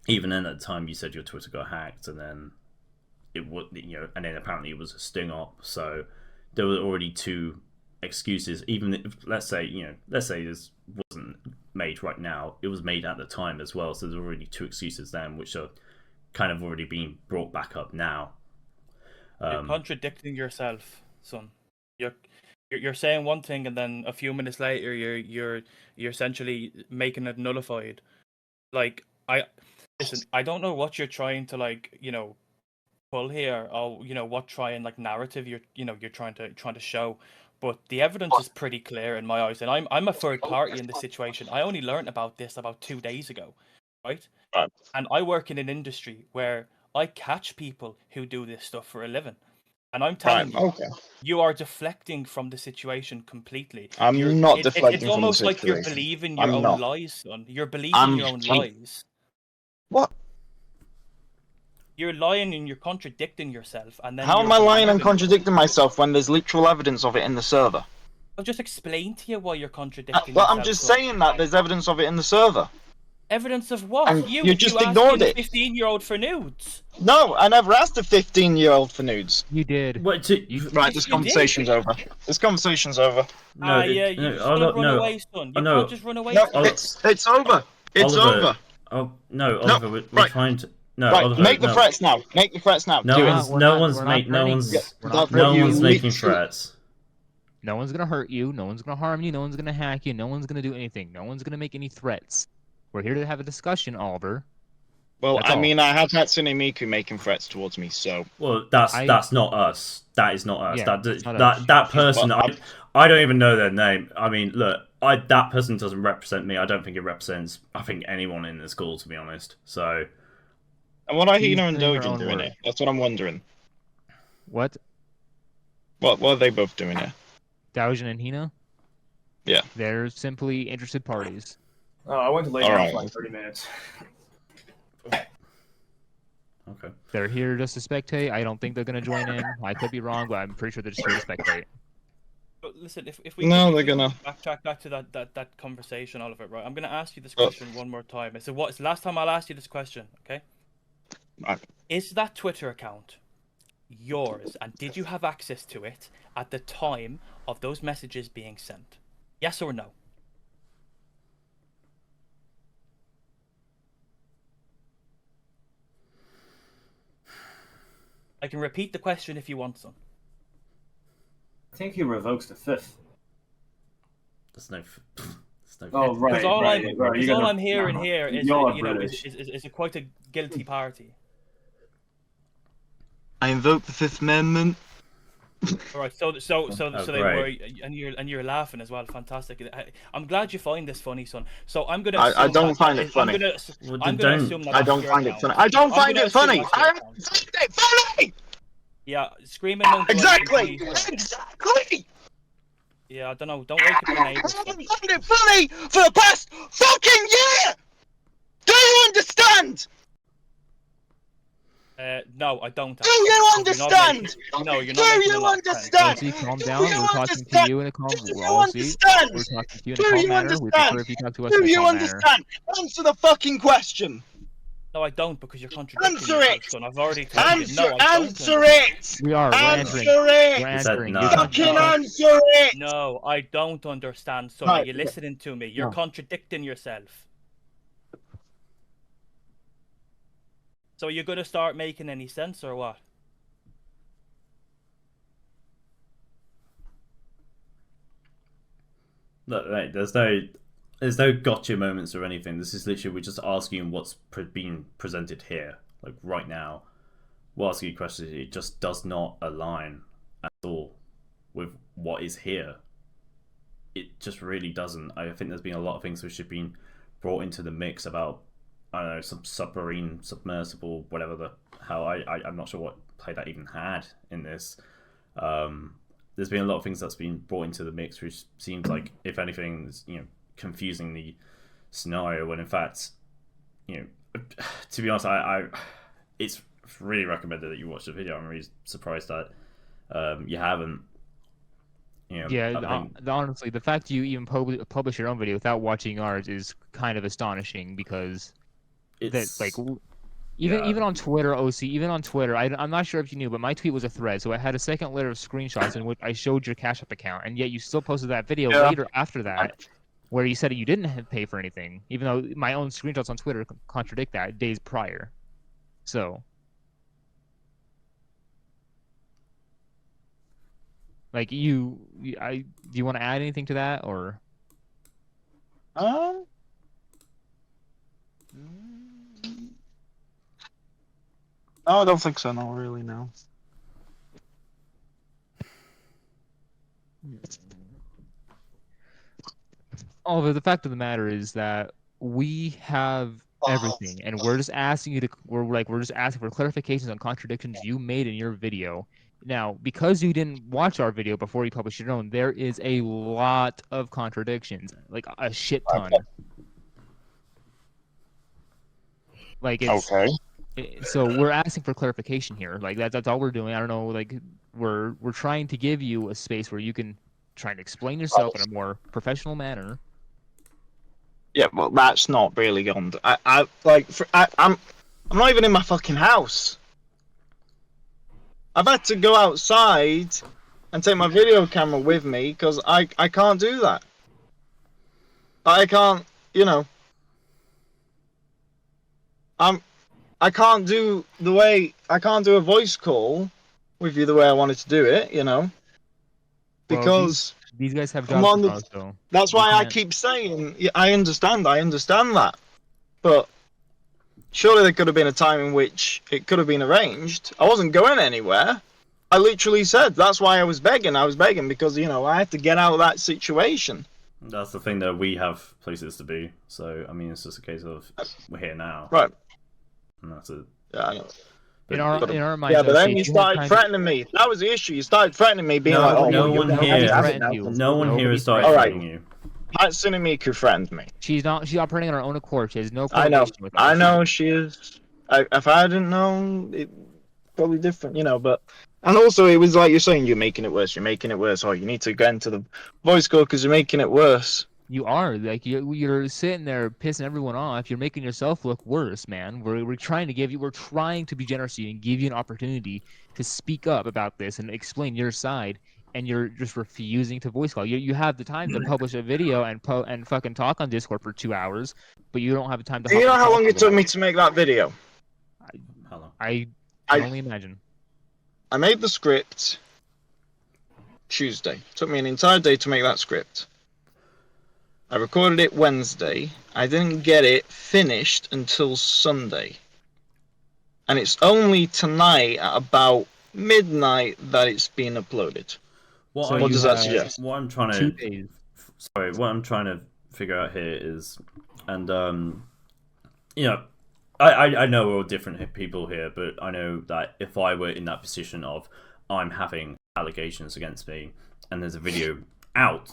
even then at the time, you said your Twitter got hacked, and then it would, and then apparently it was a sting op. So there were already two excuses. Even if, let's say this wasn't made right now, it was made at the time as well. So there's already two excuses then, which are kind of already being brought back up now. You're contradicting yourself, son. You're saying one thing, and then a few minutes later, you're essentially making it nullified. Like, listen, I don't know what you're trying to pull here, or what narrative you're trying to show, but the evidence is pretty clear in my eyes, and I'm a third party in this situation. I only learned about this about 2 days ago, right? And I work in an industry where I catch people who do this stuff for a living, and I'm telling you, you are deflecting from the situation completely. I'm not deflecting It's from the almost like you're situation. believing your I'm own not. lies, son. You're believing your own lies. What? You're lying and you're contradicting yourself, and then How am I lying and contradicting myself when there's literal evidence of it in the server? I'll just explain to you why you're contradicting But yourself. I'm just son. saying that there's evidence of it in the server. Evidence of what? And You just asked ignored a it. 15-year-old for nudes. No, I never asked a 15-year-old for nudes. You did. What, Right, this conversation's over. This conversation's over. No, yeah, you just gotta run away, son. You can't just run away. No, son. it's over. It's Oliver, over. Oh no, Oliver, we're trying to. No, right, Oliver, make the no. threats now. Make the threats now. No Do one's, it. no one's making threats. No one's gonna hurt you. No one's gonna harm you. No one's gonna hack you. No one's gonna do anything. No one's gonna make any threats. We're here to have a discussion, Oliver. Well, That's I all. mean, I have Hatsune Miku making threats towards me, so. Well, that's not us. That is not us. Yeah, that that person, I don't even know their name. I mean, look, that person doesn't represent me. I don't think it represents, I think, anyone in the school, to be honest. So. And what are Hino and saying her Dojin own doing word. here? That's what I'm wondering. What? What are they both doing here? Daojin and Hina? Yeah. They're simply interested parties. Oh, I went to lay down for like 30 minutes. Okay. They're here just to spectate. I don't think they're gonna join in. I could be wrong, but I'm pretty sure they're just here to spectate. But listen, if we No, if they're we gonna. backtrack back to that conversation, Oliver. Right, I'm gonna ask you this question one more time. It's the last time I'll ask you this question. Okay. Is that Twitter account yours, and did you have access to it at the time of those messages being sent? Yes or no? I can repeat the question if you want some. I think he revokes the 5th. There's no. Oh, right. Because all, right, all I'm hearing here is, You're you know, British. is quite a guilty party. I invoke the Fifth Amendment. All right, so they were, great. and you're laughing as well. Fantastic. I'm glad you find this funny, son. So I'm gonna. I assume don't that- find it funny. I'm gonna assume that I that's don't your find it account. funny. I don't I'm find gonna it funny. assume that's I your don't account. find it funny. Yeah, screaming. Don't do Exactly. anything, please. Exactly. Yeah, I don't know. Don't wake up the I neighbors. haven't found it funny for the past fucking year. Do you understand? No, I don't. Do you understand? No, you're not. Do making you a lot of sense. understand? See, calm Do down. you We're talking understand? to you in a calm. Do you Well, see, understand? we're talking to you in Do a calm you manner. We understand? prefer if you talk to us Do in a you calm manner. understand? Answer the fucking question. No, I don't, because you're contradicting Answer yourself, it. son. I've already told you. Answer, No, I don't. answer it. We are. We're answering. Answer We're it. answering. no. You're talking Fucking about- answer it. No, I don't understand, son. Right, Are you listening to me? You're No. contradicting yourself. So are you going to start making any sense or what? Look, mate, there's no gotcha moments or anything. This is literally, we're just asking what's being presented here, like right now. We're asking you questions. It just does not align at all with what is here. it just really doesn't. I think there's been a lot of things which have been brought into the mix about, I don't know, some submarine, submersible, whatever the hell. I'm not sure what play that even had in this. There's been a lot of things that's been brought into the mix, which seems like, if anything, is, confusing the scenario. When in fact, to be honest, it's really recommended that you watch the video. I'm really surprised that you haven't. Honestly, the fact you even publish your own video without watching ours is kind of astonishing, because even on Twitter, OC, even on Twitter, I'm not sure if you knew, but my tweet was a thread, so I had a second layer of screenshots in which I showed your Cash App account, and yet you still posted that video later after that, where you said that you didn't pay for anything, even though my own screenshots on Twitter contradict that days prior. So, like, do you want to add anything to that, or? No, I don't think so. No, really, no. Although the fact of the matter is that we have everything, and we're just asking you to. We're just asking for clarifications on contradictions you made in your video. Now, because you didn't watch our video before you published your own, there is a lot of contradictions, like a shit ton. Like, it's okay. So we're asking for clarification here. Like, that's all we're doing. I don't know. Like, we're trying to give you a space where you can try and explain yourself in a more professional manner. Yeah, well, that's not really on. I'm not even in my fucking house. I've had to go outside and take my video camera with me because I can't do that. I can't, I can't do a voice call with you the way I wanted to do it, because these guys have jobs. So that's why I keep saying, I understand that, but surely there could have been a time in which it could have been arranged. I wasn't going anywhere. I literally said that's why I was begging. I was begging because I had to get out of that situation. That's the thing, that we have places to be. So I mean, it's just a case of we're here now, right? And that's it. Yeah, I know. In our minds, yeah, but then you started threatening me. That was the issue. You started threatening me, being like, "Oh, no one here is threatening you." Hatsune Miku threatened me. She's operating on her own accord. She has no I know. with I know she is. If I didn't know, it's probably different, But and also, it was like you're saying, you're making it worse. You're making it worse. Oh, you need to get into the voice call because you're making it worse. You are, like, you're sitting there pissing everyone off. You're making yourself look worse, man. We're trying to be generous to you and give you an opportunity to speak up about this and explain your side, and you're just refusing to voice call. You have the time to publish a video and fucking talk on Discord for 2 hours, but you don't have the time to. Do you know how long it took me to make that video? I can only imagine. I made the script Tuesday. It took me an entire day to make that script. I recorded it Wednesday. I didn't get it finished until Sunday. And it's only tonight at about midnight that it's been uploaded. What does that suggest? What I'm trying to figure out here is, and I know we're all different people here, but I know that if I were in that position of I'm having allegations against me and there's a video out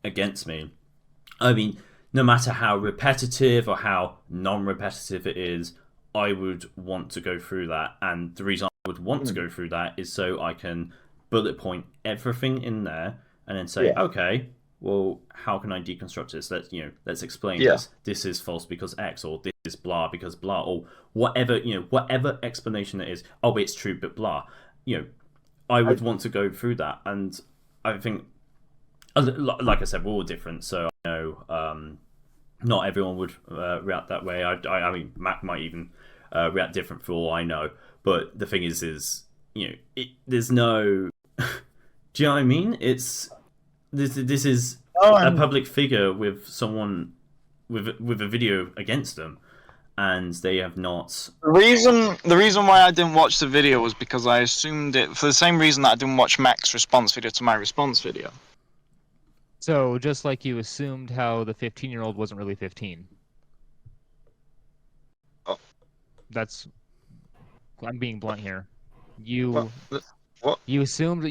against me, I mean, no matter how repetitive or how non-repetitive it is, I would want to go through that. And the reason I would want to go through that is so I can bullet point everything in there and then say, okay, well, how can I deconstruct this? Let's explain this. This is false because X, or this is blah because blah, or whatever, whatever explanation it is. Oh, it's true, but blah. I would want to go through that. And I think, like I said, we're all different, so I know not everyone would react that way. I mean, Mack might even react different for all I know. But the thing is there's no. Do you know what I mean? This is a public figure with someone with a video against them, and they have not. The reason why I didn't watch the video was because I assumed it for the same reason that I didn't watch Mack's response video to my response video. So just like you assumed how the 15-year-old wasn't really 15. Oh. I'm being blunt here. You What? You assumed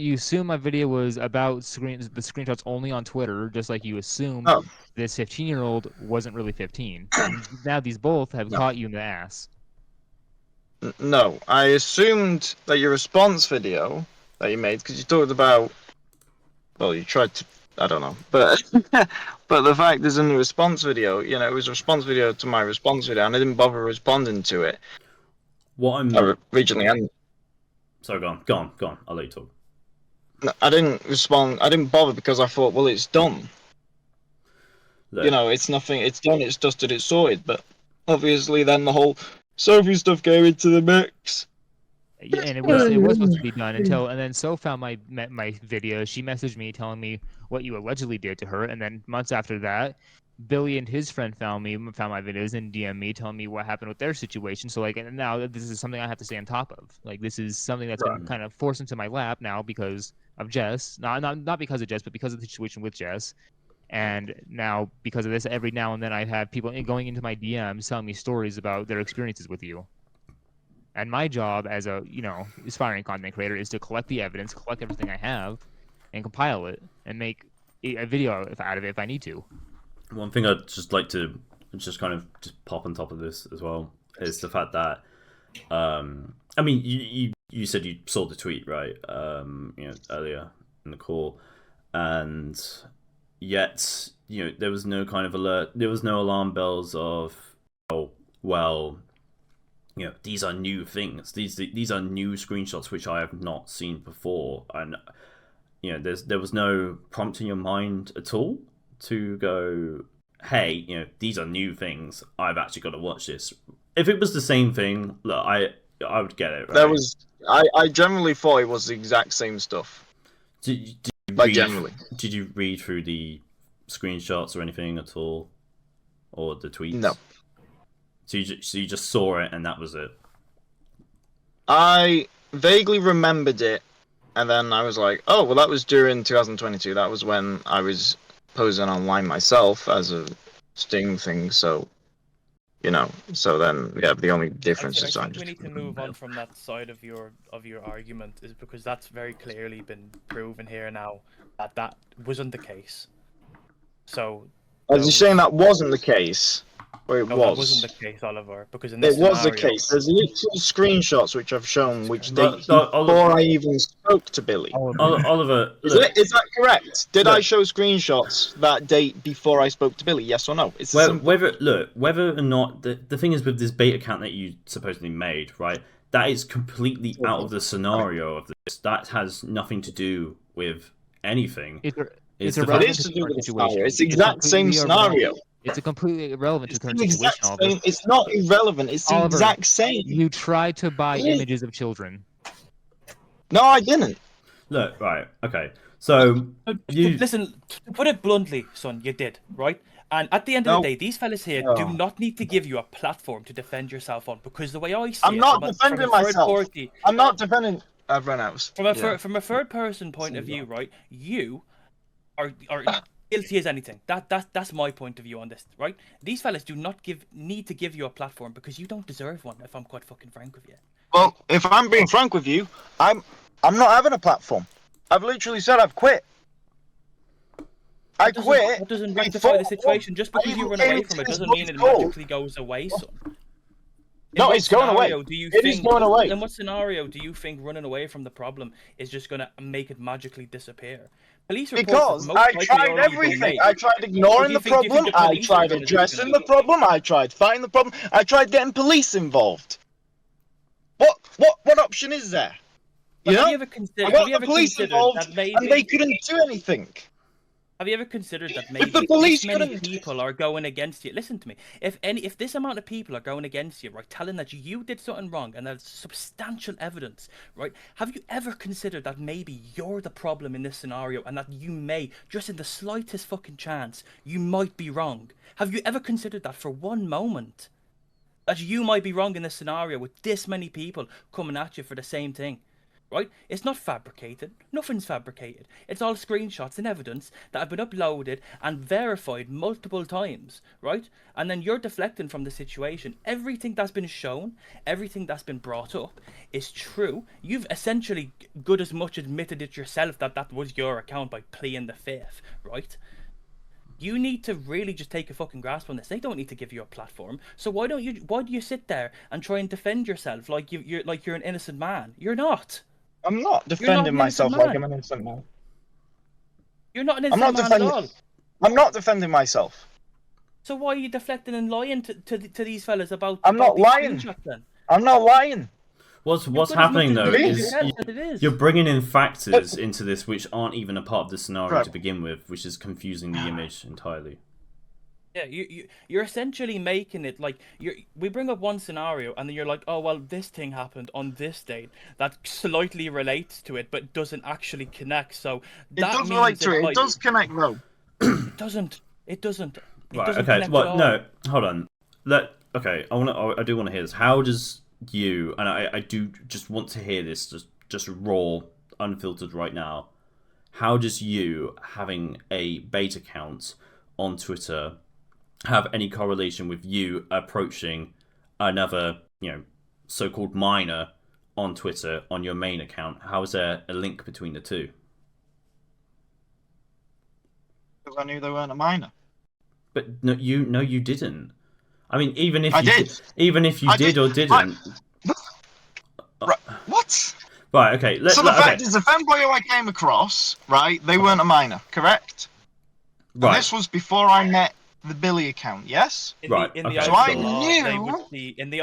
my video was about the screenshots only on Twitter, just like you assumed Oh. this 15-year-old wasn't really 15. And now these both have caught you in the ass. No, I assumed that your response video that you made, because you talked about, well, you tried to, I don't know, but but the fact is in the response video, you know, it was a response video to my response video, and I didn't bother responding to it. What I'm originally, sorry, go on. I'll let you talk. No, I didn't respond. I didn't bother because I thought, well, it's done. Look. You know, it's nothing. It's done. It's dusted. It's sorted. But obviously, then the whole Sophie stuff came into the mix. Yeah, and it was supposed to be done and then So found my video. She messaged me telling me what you allegedly did to her, and then months after that, Billy and his friend found my videos and DM me telling me what happened with their situation. So like, and now this is something I have to stay on top of. Like, this is something that's been kind of forced into my lap now because of Jess. Not because of Jess, but because of the situation with Jess. And now because of this, every now and then I have people going into my DMs telling me stories about their experiences with you. And my job as a, aspiring content creator is to collect the evidence, collect everything I have, and compile it, and make a video out of it if I need to. One thing I'd just like to just kind of just pop on top of this as well is the fact that, I mean, you said you saw the tweet, right? Earlier in the call, and yet, there was no kind of alert, there was no alarm bells of, oh, well, these are new things. These are new screenshots which I have not seen before, and there was no prompt in your mind at all to go, hey, these are new things. I've actually got to watch this. If it was the same thing, look, I would get it. Right? I generally thought it was the exact same stuff. Did you read through the screenshots or anything at all, or the tweets? No. So you just saw it and that was it? I vaguely remembered it, and then I was like, oh, well, that was during 2022. That was when I was posing online myself as a Sting thing, so, so then, yeah, the only difference is I think we need to move on from that side of your argument, is because that's very clearly been proven here now that wasn't the case. So... As you're saying that wasn't the case... It no, was. That wasn't the case, Oliver, because in this It was scenario... the case. There's literal screenshots which I've shown which date Oliver, before I even spoke to Billy. Oliver, is that correct? Did I show screenshots that date before I spoke to Billy? Yes or no? It's whether or not the thing is with this bait account that you supposedly made, right? That is completely out of the scenario of this. That has nothing to do with anything. It's to do with the scenario. It's the exact same scenario. It's a completely irrelevant to the current situation. Same. It's not irrelevant. It's the exact same. You tried to buy images of children. No, I didn't. Look, right, okay. So listen, to put it bluntly, son, you did, right? And at the end of the day, these fellas here do not need to give you a platform to defend yourself on, because the way I see I'm not defending myself. I'm not defending. I've run out. From a third person point of view, right? You are guilty as anything. That's my point of view on this, right? These fellas do not need to give you a platform because you don't deserve one, if I'm quite fucking frank with you. Well, if I'm being frank with you, I'm not having a platform. I've literally said I've quit. I quit. That doesn't rectify the situation. Just because you run away from it doesn't mean it magically goes away, son. No, it's going away. It is going away. In what scenario do you think running away from the problem is just going to make it magically disappear? Police reports because I tried everything. I tried ignoring the problem. I tried addressing the problem. I tried fighting the problem. I tried getting police involved. What option is there? Have you ever considered? I got the police involved, and they couldn't do anything. Have you ever considered that maybe this many people are going against you? Listen to me. If this amount of people are going against you, right, telling that you did something wrong and there's substantial evidence, right? Have you ever considered that maybe you're the problem in this scenario and that you may, just in the slightest fucking chance, you might be wrong? Have you ever considered that for one moment? That you might be wrong in this scenario with this many people coming at you for the same thing? right? It's not fabricated. Nothing's fabricated. It's all screenshots and evidence that have been uploaded and verified multiple times, right? And then you're deflecting from the situation. Everything that's been shown, everything that's been brought up is true. You've essentially good as much admitted it yourself that that was your account by pleading the fifth, right? You need to really just take a fucking grasp on this. They don't need to give you a platform. So why do you sit there and try and defend yourself like you're an innocent man? You're not. I'm not defending myself like I'm an innocent man. You're not an innocent man at all. I'm not defending myself. So why are you deflecting and lying to these fellas about? I'm not lying. I'm not lying. What's happening though is you're bringing in factors into this which aren't even a part of the scenario to begin with, which is confusing the image entirely. Yeah, you're essentially making it like we bring up one scenario and then you're like, oh well, this thing happened on this date that slightly relates to it but doesn't actually connect. So that it does relate to it. It does connect though. It doesn't. It doesn't. Right. Okay. Well, no. Hold on. Okay. I do want to hear this. How does you, and I do just want to hear this just raw, unfiltered right now. How does you having a bait account on Twitter have any correlation with you approaching another, so-called minor on Twitter on your main account? How is there a link between the two? Because I knew they weren't a minor. But you didn't. I mean, even if you did or didn't. Right. What? Right. Okay. So the fact is, the fanboy who I came across, right? They weren't a minor, correct? Right. And this was before I met the Billy account. Yes. In the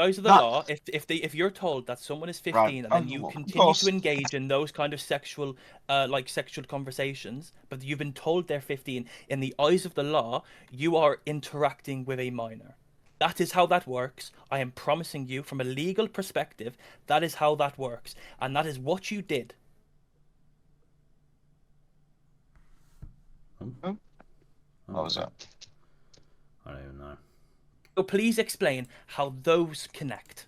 eyes of the law, if you're told that someone is 15 and then you continue to engage in those kind of sexual conversations, but you've been told they're 15, in the eyes of the law, you are interacting with a minor. That is how that works. I am promising you, from a legal perspective, that is how that works. And that is what you did. What was that? I don't even know. So please explain how those connect.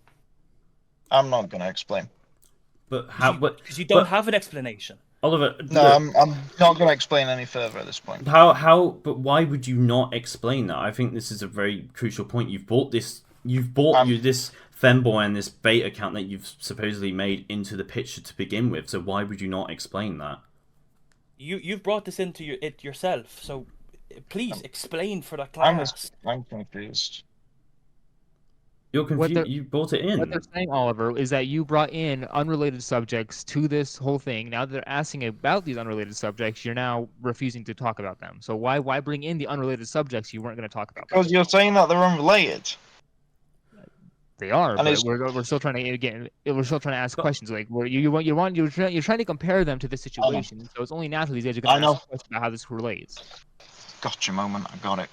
I'm not going to explain. But how? Because you don't have an explanation. Oliver, no, I'm not going to explain any further at this point. But why would you not explain that? I think this is a very crucial point. You've bought this femboy and this bait account that you've supposedly made into the picture to begin with. So why would you not explain that? You've brought this into it yourself. So please explain for the class. I'm confused. You're confused. You brought it in. What they're saying, Oliver, is that you brought in unrelated subjects to this whole thing. Now that they're asking about these unrelated subjects, you're now refusing to talk about them. So why bring in the unrelated subjects you weren't going to talk about? Because you're saying that they're unrelated. They are, but we're still trying to ask questions. Like you're trying to compare them to the situation. So it's only natural these guys are going to ask questions about how this relates. Gotcha moment. I got it.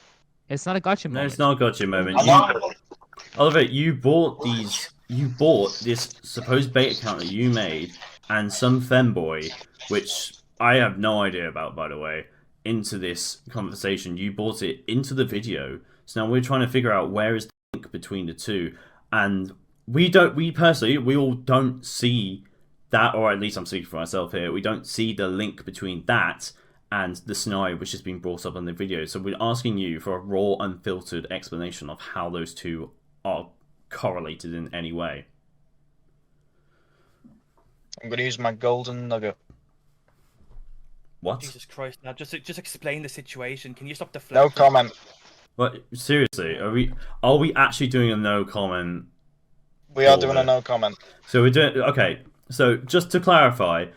It's not a gotcha moment. No, it's not a gotcha moment. Oliver, you bought this supposed bait account that you made and some femboy, which I have no idea about, by the way, into this conversation. You bought it into the video. So now we're trying to figure out where is the link between the two. And we all don't see that, or at least I'm speaking for myself here, we don't see the link between that and the scenario which has been brought up on the video. So we're asking you for a raw, unfiltered explanation of how those two are correlated in any way. I'm going to use my golden nugget. What? Jesus Christ! Now just explain the situation. Can you stop deflecting? No comment. But seriously, are we actually doing a no comment? We are doing a no comment. So we're doing okay. So just to clarify,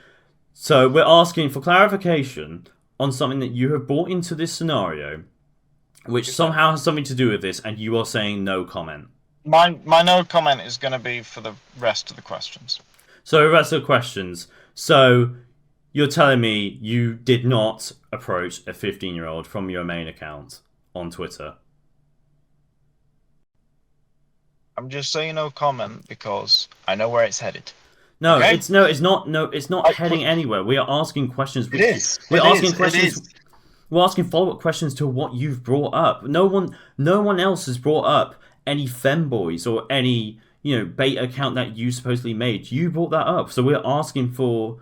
so we're asking for clarification on something that you have brought into this scenario, which somehow has something to do with this, and you are saying no comment. My no comment is going to be for the rest of the questions. So the rest of the questions. So you're telling me you did not approach a 15-year-old from your main account on Twitter? I'm just saying no comment because I know where it's headed. No, okay? It's not heading anywhere. We are asking questions. We're asking follow-up questions to what you've brought up. No one else has brought up any femboys or any beta account that you supposedly made. You brought that up, so we're asking for,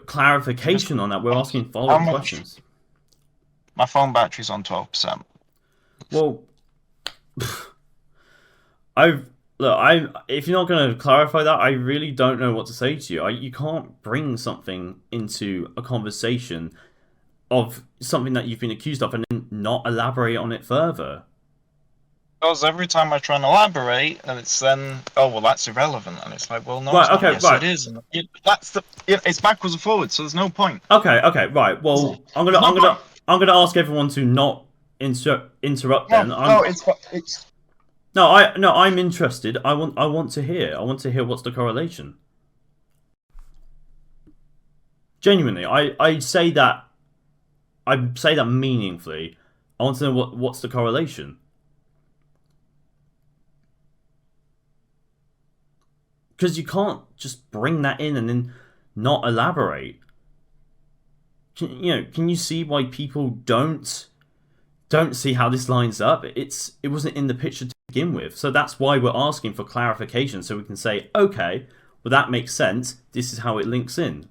clarification on that. We're asking follow-up questions. My phone battery's on 12%. Well, if you're not going to clarify that, I really don't know what to say to you. You can't bring something into a conversation of something that you've been accused of and then not elaborate on it further. Because every time I try and elaborate, and it's then, oh well, that's irrelevant, and it's like, well, no, Right, it's not. okay, Yes, right. it is. And it's backwards and forwards, so there's no point. Okay, right. Well, I'm gonna ask everyone to not interrupt. Then I'm interested. I want to hear. I want to hear what's the correlation. Genuinely, I say that. I say that meaningfully. I want to know what's the correlation. Because you can't just bring that in and then not elaborate. Can you see why people don't see how this lines up? It wasn't in the picture to begin with, so that's why we're asking for clarification, so we can say, okay, well that makes sense. This is how it links in.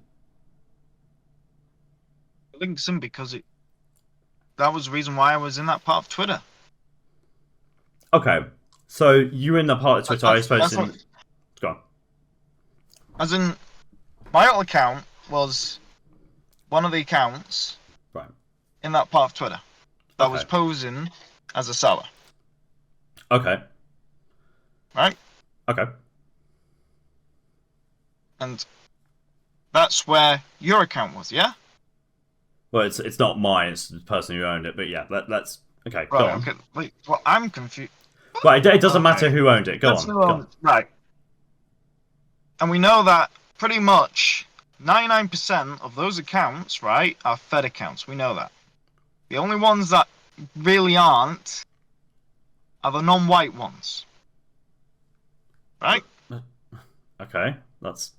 It links in because that was the reason why I was in that part of Twitter. Okay, so you were in that part of Twitter, I suppose. Go on. As in, my old account was one of the accounts in that part of Twitter that was posing as a seller. Okay. Right? Okay. And that's where your account was, yeah? Well, it's not mine, it's the person who owned it, but yeah, let's... Okay, right, go on. Okay. Wait, well, I'm confused. Right, it doesn't matter who owned it, go on. Right. And we know that pretty much 99% of those accounts, right, are Fed accounts. We know that. The only ones that really aren't are the non-white ones. Right? Okay, that's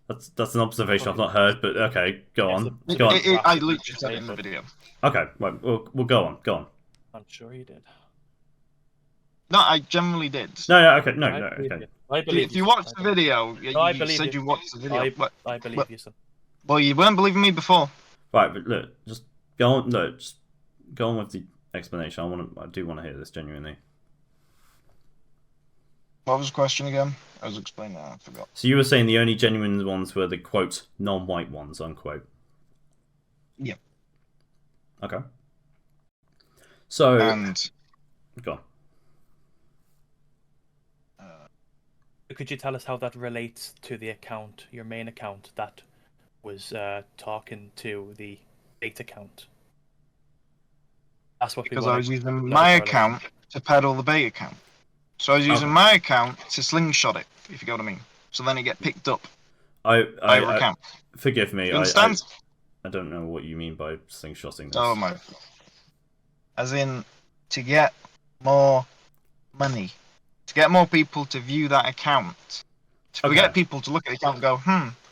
an observation I've not heard, but okay, go on. Go on. I literally said it in the video. Okay, right, we'll go on. Go on. I'm sure you did. No, I generally did. No, okay, no, okay. I believe if you watched the video, you said you watched the video. I believe you, son. Well, you weren't believing me before. Right, but look, just go on. Look, just go on with the explanation. I do want to hear this genuinely. What was the question again? I was explaining that. I forgot. So you were saying the only genuine ones were the quote non-white ones, unquote. Yeah. Okay. So. And. Go on. Could you tell us how that relates to the account, your main account, that was talking to the bait account? That's what because I was using my account to peddle the bait account. So I was using my account to slingshot it, if you get what I mean. So then it get picked up by your account. Forgive me, you understand? I don't know what you mean by slingshotting this. Oh my. As in, to get more money. To get more people to view that account. To get people to look at the account and go,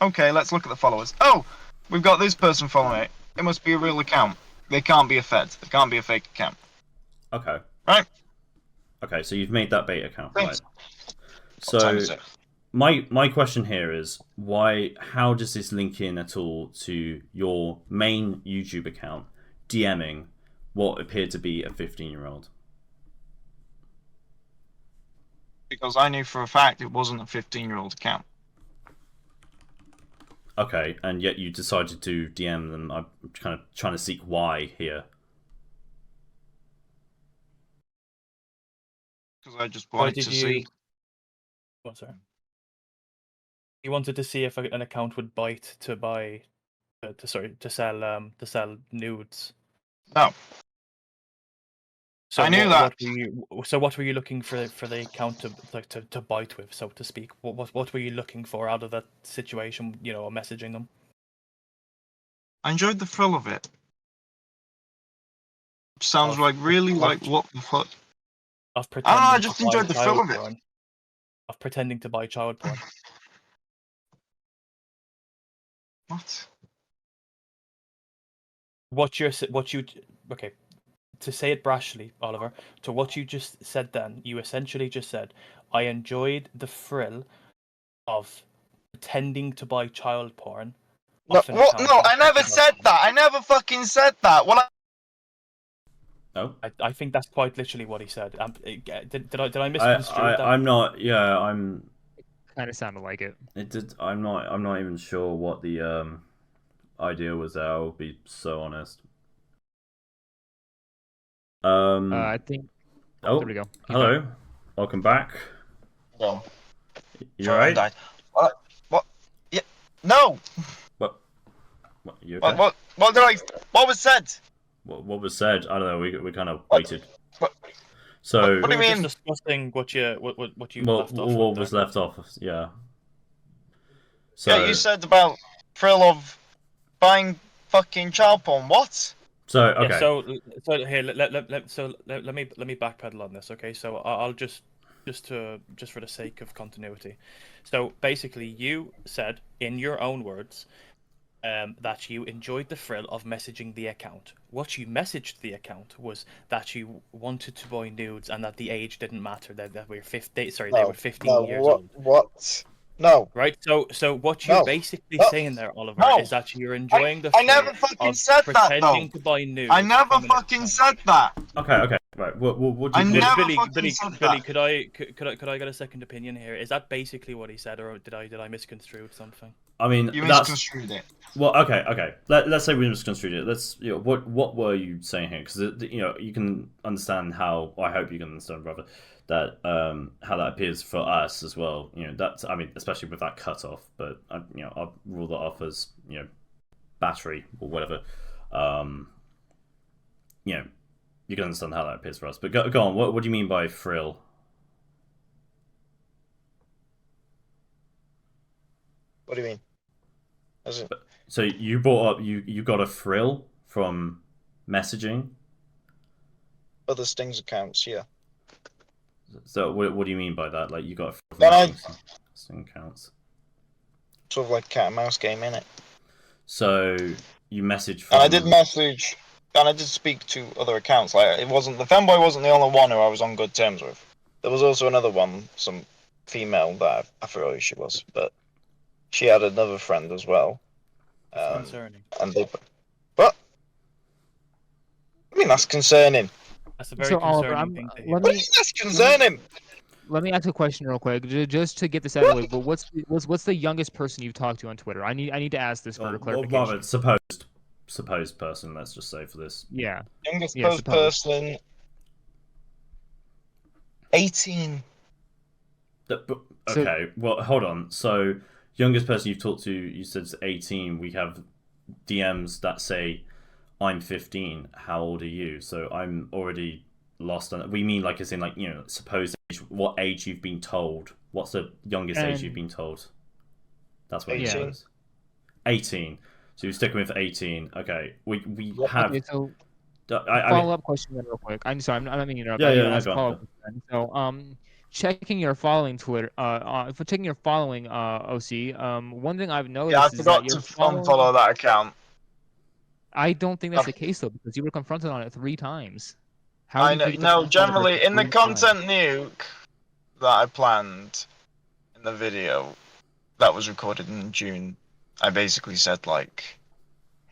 okay, let's look at the followers. Oh, we've got this person following it. It must be a real account. They can't be a Fed. They can't be a fake account. Okay. Right? Okay, so you've made that bait account, right? So, my question here is, how does this link in at all to your main YouTube account DMing what appeared to be a 15-year-old? Because I knew for a fact it wasn't a 15-year-old account. Okay, and yet you decided to DM them. I'm kind of trying to seek why here. Because I just wanted to see. What, sorry? You wanted to see if an account would bite to buy, to sell nudes. No. So I knew that. What were you looking for the account to bite with, so to speak? What were you looking for out of that situation? Messaging them. I enjoyed the thrill of it. Sounds like really like what the fuck. Of pretending. I just enjoyed the thrill of it. Of pretending to buy child porn. What? Okay. to say it brashly, Oliver, to what you just said then, you essentially just said, I enjoyed the thrill of pretending to buy child porn. No, what? No, I never said that. I never fucking said that. Well, Oh, I think that's quite literally what he said. Did I misconstrue that? I'm not. Yeah, I'm. Kind of sounded like it. It did. I'm not even sure what the idea was there. I'll be so honest. I think. Oh, there we go. Hello. Welcome back. Go. You alright? What? Yeah. No. What? You okay? What did I? What was said? What was said? I don't know. We kind of waited. So what do you mean? Just discussing what you left off. What was left off? Yeah. So yeah, you said about thrill of buying fucking child porn. What? So okay. Yeah, so here let me backpedal on this. Okay, so I'll just for the sake of continuity. So basically, you said in your own words that you enjoyed the thrill of messaging the account. What you messaged the account was that you wanted to buy nudes and that the age didn't matter. That we were 15. Sorry, they were 15 years old. What? No. Right. So what you're basically saying there, Oliver, is that you're enjoying the. I never fucking said that though. Pretending to buy nudes. I never fucking said that. Okay. Right. What I never Billy, fucking said Billy, that. could I get a second opinion here? Is that basically what he said, or did I misconstrue something? I mean, you misconstrued it. Well, okay. Let's say we misconstrued it. Let's, what were you saying here? Because you can understand how. Or I hope you can understand, rather, that how that appears for us as well. That's, I mean, especially with that cutoff. But I'll rule that off as battery or whatever. You can understand how that appears for us. But go on. What do you mean by thrill? What do you mean? So you brought up you got a thrill from messaging other Stings accounts, yeah. So what do you mean by that? Like you got a thrill from Sting accounts? Sort of like cat and mouse game, innit? So you message from... And I did message, and I did speak to other accounts. Like the femboy wasn't the only one who I was on good terms with. There was also another one, some female that I forgot who she was, but she had another friend as well. Concerning. And they, but I mean that's concerning. That's a very concerning thing to hear. What is that's concerning? Let me ask a question real quick, just to get this out of the way. But what's the youngest person you've talked to on Twitter? I need to ask this for clarification. Well, supposed person. Let's just say for this. Yeah. Youngest person. 18. Okay. Well, hold on. So, youngest person you've talked to, you said is 18. We have DMs that say, "I'm 15. How old are you?" So I'm already lost on it. We mean like as in like supposed age, what age you've been told. What's the youngest age you've been told? That's what 18. it is. 18. So you're sticking with 18. Okay. We have. Okay, so follow up question real quick. I'm sorry, I'm not meaning to interrupt. Yeah. So checking your following Twitter, for checking your following OC. One thing I've noticed. Yeah, I is forgot that to unfollow that account. I don't think that's the case though, because you were confronted on it 3 times. I know. No, generally in the content nuke that I planned in the video that was recorded in June, I basically said like,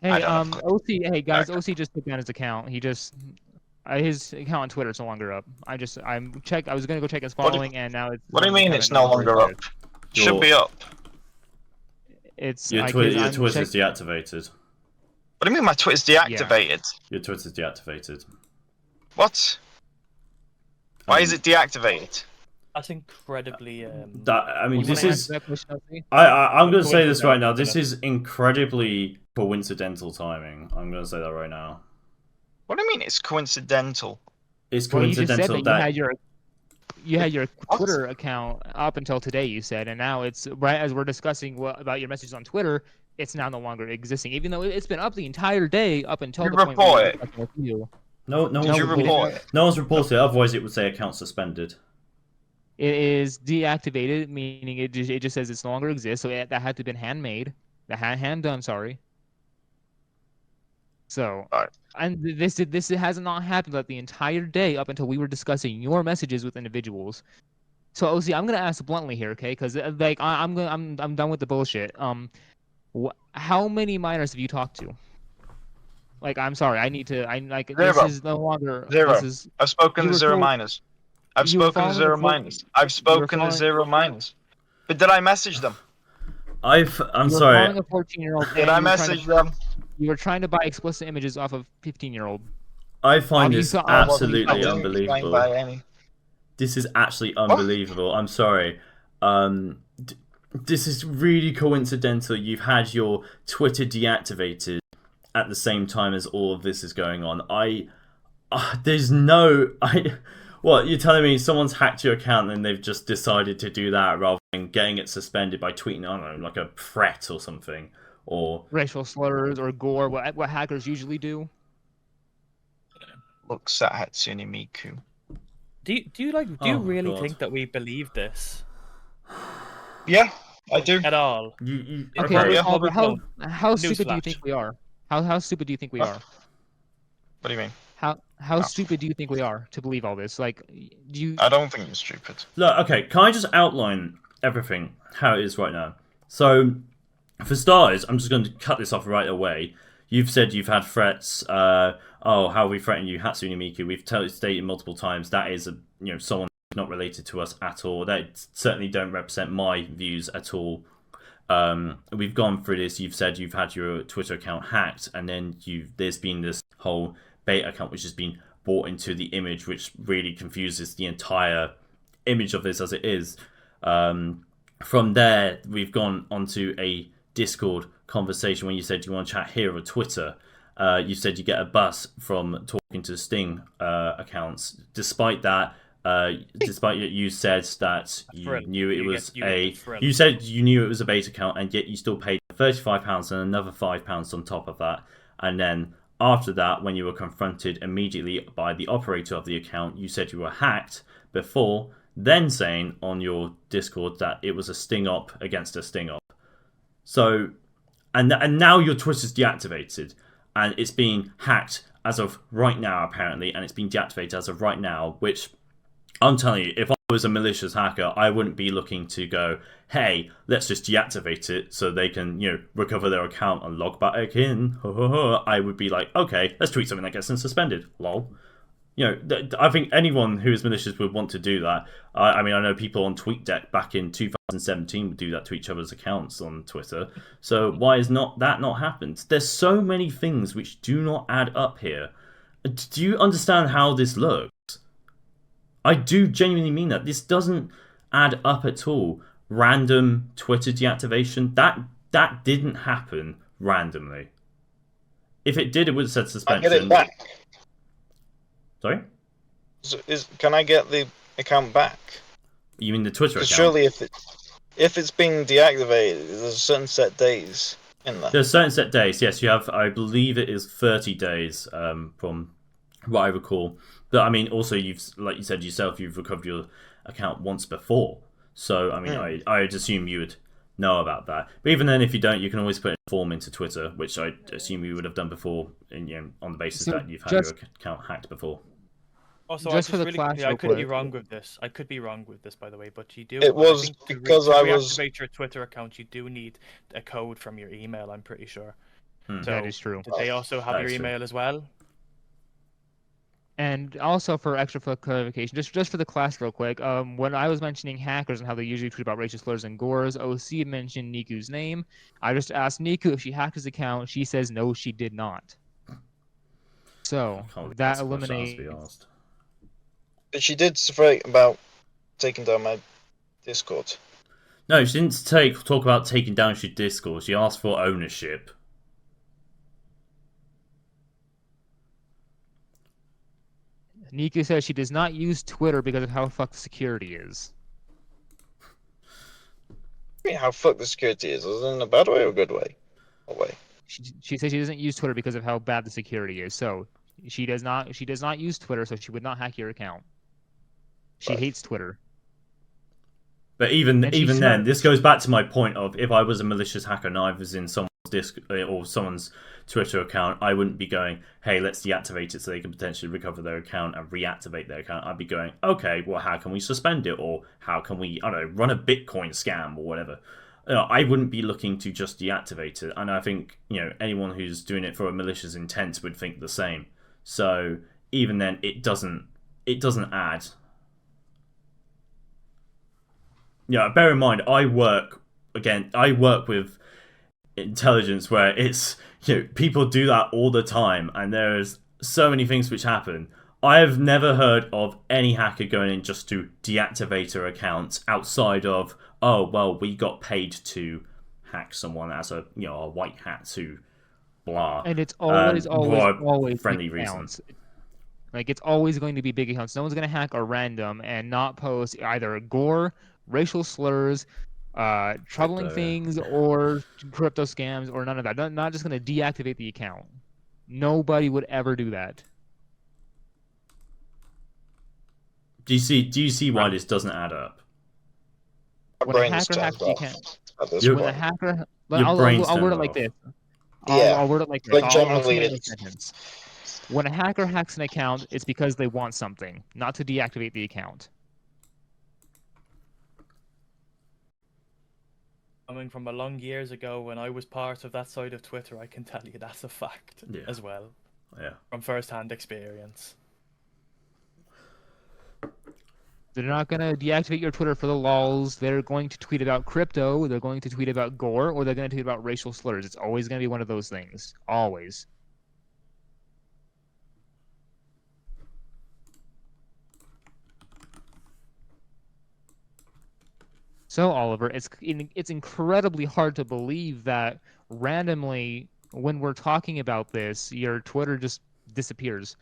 hey, OC, hey guys, OC just took down his account. He just his account on Twitter is no longer up. I was gonna go check his following, and now it's. What do you mean it's no longer up? Should be up. It's your Twitter's deactivated. What do you mean my Twitter's deactivated? Yeah. Your Twitter's deactivated. What? Why is it deactivated? That's incredibly. I mean, this is. I'm going to say this right now. This is incredibly coincidental timing. I'm going to say that right now. What do you mean it's coincidental? It's coincidental you had your Twitter account up until today. You said, and now it's right as we're discussing about your messages on Twitter. It's now no longer existing, even though it's been up the entire day up until the point where you. No one's reported it. Otherwise, it would say account suspended. It is deactivated, meaning it just says it's no longer exists. So that had to have been handmade. Hand done. Sorry. So, and this has not happened like the entire day up until we were discussing your messages with individuals. So, OC, I'm gonna ask bluntly here, okay? Because like I'm done with the bullshit. How many minors have you talked to? Like, I'm sorry, I need to. Zero. This is no longer. Zero. This is. I've spoken to zero told- minors. I've you were spoken to following zero the full- minors. I've spoken to following- zero minors. But did I message them? I'm You were sorry. following a 14-year-old. Did I message them? You were trying to buy explicit images off of 15-year-old. I find you this saw- absolutely I didn't unbelievable. buy any. This is actually unbelievable. I'm sorry. This is really coincidental. You've had your Twitter deactivated at the same time as all of this is going on. What, you're telling me someone's hacked your account and they've just decided to do that rather than getting it suspended by tweeting, I don't know, like a threat or something, or racial slurs or gore, what hackers usually do. Look, Hatsune Miku. Do you really think that we believe this? Yeah, I do. At all? Okay, yeah. Oliver, how stupid do you Newsflash. think we are? How stupid do you think we are? What do you mean? How stupid do you think we are to believe all this? Like, do you? I don't think you're stupid. Look, okay, can I just outline everything, how it is right now? So, for starters, I'm just going to cut this off right away. You've said you've had threats. How we threatened you, Hatsune Miku. We've stated multiple times that is someone not related to us at all. That certainly don't represent my views at all. We've gone through this. You've said you've had your Twitter account hacked, and then there's been this whole beta account which has been brought into the image, which really confuses the entire image of this as it is. From there, we've gone onto a Discord conversation when you said you want to chat here or Twitter. You said you get a buzz from talking to Sting accounts. Despite that, you said that you knew it was you said you knew it was a beta account, and yet you still paid £35 and another £5 on top of that. And then after that, when you were confronted immediately by the operator of the account, you said you were hacked before then saying on your Discord that it was a sting op against a sting op. So, and now your Twitter's deactivated, and it's being hacked as of right now, apparently, and it's been deactivated as of right now, which I'm telling you, if I was a malicious hacker, I wouldn't be looking to go, hey, let's just deactivate it so they can, recover their account and log back in. I would be like, okay, let's tweet something that gets them suspended. Lol. I think anyone who is malicious would want to do that. I mean, I know people on TweetDeck back in 2017 would do that to each other's accounts on Twitter. So why is that not happened? There's so many things which do not add up here. Do you understand how this looks? I do genuinely mean that. This doesn't add up at all. Random Twitter deactivation, that didn't happen randomly. If it did, it would have said suspension. I get it back. Sorry? Can I get the account back? You mean the Twitter account? Surely if it's been deactivated, there's certain set days in there. There's certain set days, yes. You have, I believe it is 30 days from what I recall. But I mean, also, like you said yourself, you've recovered your account once before. So, I mean, I'd assume you would know about that. But even then, if you don't, you can always put a form into Twitter, which I assume you would have done before, on the basis that you've had your account hacked before. Also, just for the clash, I could be wrong with this. I could be wrong with this, by the way, but you do. It was because to I was. Reactivate your Twitter account, you do need a code from your email. I'm pretty sure. So, that is true. Did they also have your email as well? And also for clarification, just for the class real quick, when I was mentioning hackers and how they usually tweet about racial slurs and gores, OC mentioned Niku's name. I just asked Niku if she hacked his account. She says no, she did not. So that eliminates. She did speak about taking down my Discord. No, she didn't talk about taking down your Discord. She asked for ownership. Niku says she does not use Twitter because of how fucked the security is. How fucked the security is? Is it in a bad way or a good way? What way? She says she doesn't use Twitter because of how bad the security is. So she does not use Twitter, so she would not hack your account. She hates Twitter. But even then, this goes back to my point of if I was a malicious hacker and I was in someone's disc or someone's Twitter account, I wouldn't be going, hey, let's deactivate it so they can potentially recover their account and reactivate their account. I'd be going, okay, well, how can we suspend it? Or how can we, I don't know, run a Bitcoin scam or whatever. I wouldn't be looking to just deactivate it. And I think, anyone who's doing it for a malicious intent would think the same. So even then, it doesn't add. Yeah, bear in mind, I work with intelligence where it's, people do that all the time, and there's so many things which happen. I have never heard of any hacker going in just to deactivate an account outside of, oh, well, we got paid to hack someone as a white hat who blah. And it's always friendly big reasons. accounts. Like, it's always going to be big accounts. No one's going to hack a random and not post either gore, racial slurs, troubling things, or crypto scams, or none of that. Not just going to deactivate the account. Nobody would ever do that. Do you see why this doesn't add up? When a hacker hacks the account, when a hacker, I'll word it like this. I'll word it like this. I'll say it in a sentence. When a hacker hacks an account, it's because they want something, not to deactivate the account. Coming from a long years ago when I was part of that side of Twitter, I can tell you that's a fact as well. Yeah. From first-hand experience. They're not going to deactivate your Twitter for the lulz. They're going to tweet about crypto, they're going to tweet about gore, or they're going to tweet about racial slurs. It's always going to be one of those things. Always. So, Oliver, it's incredibly hard to believe that randomly, when we're talking about this, your Twitter just disappears.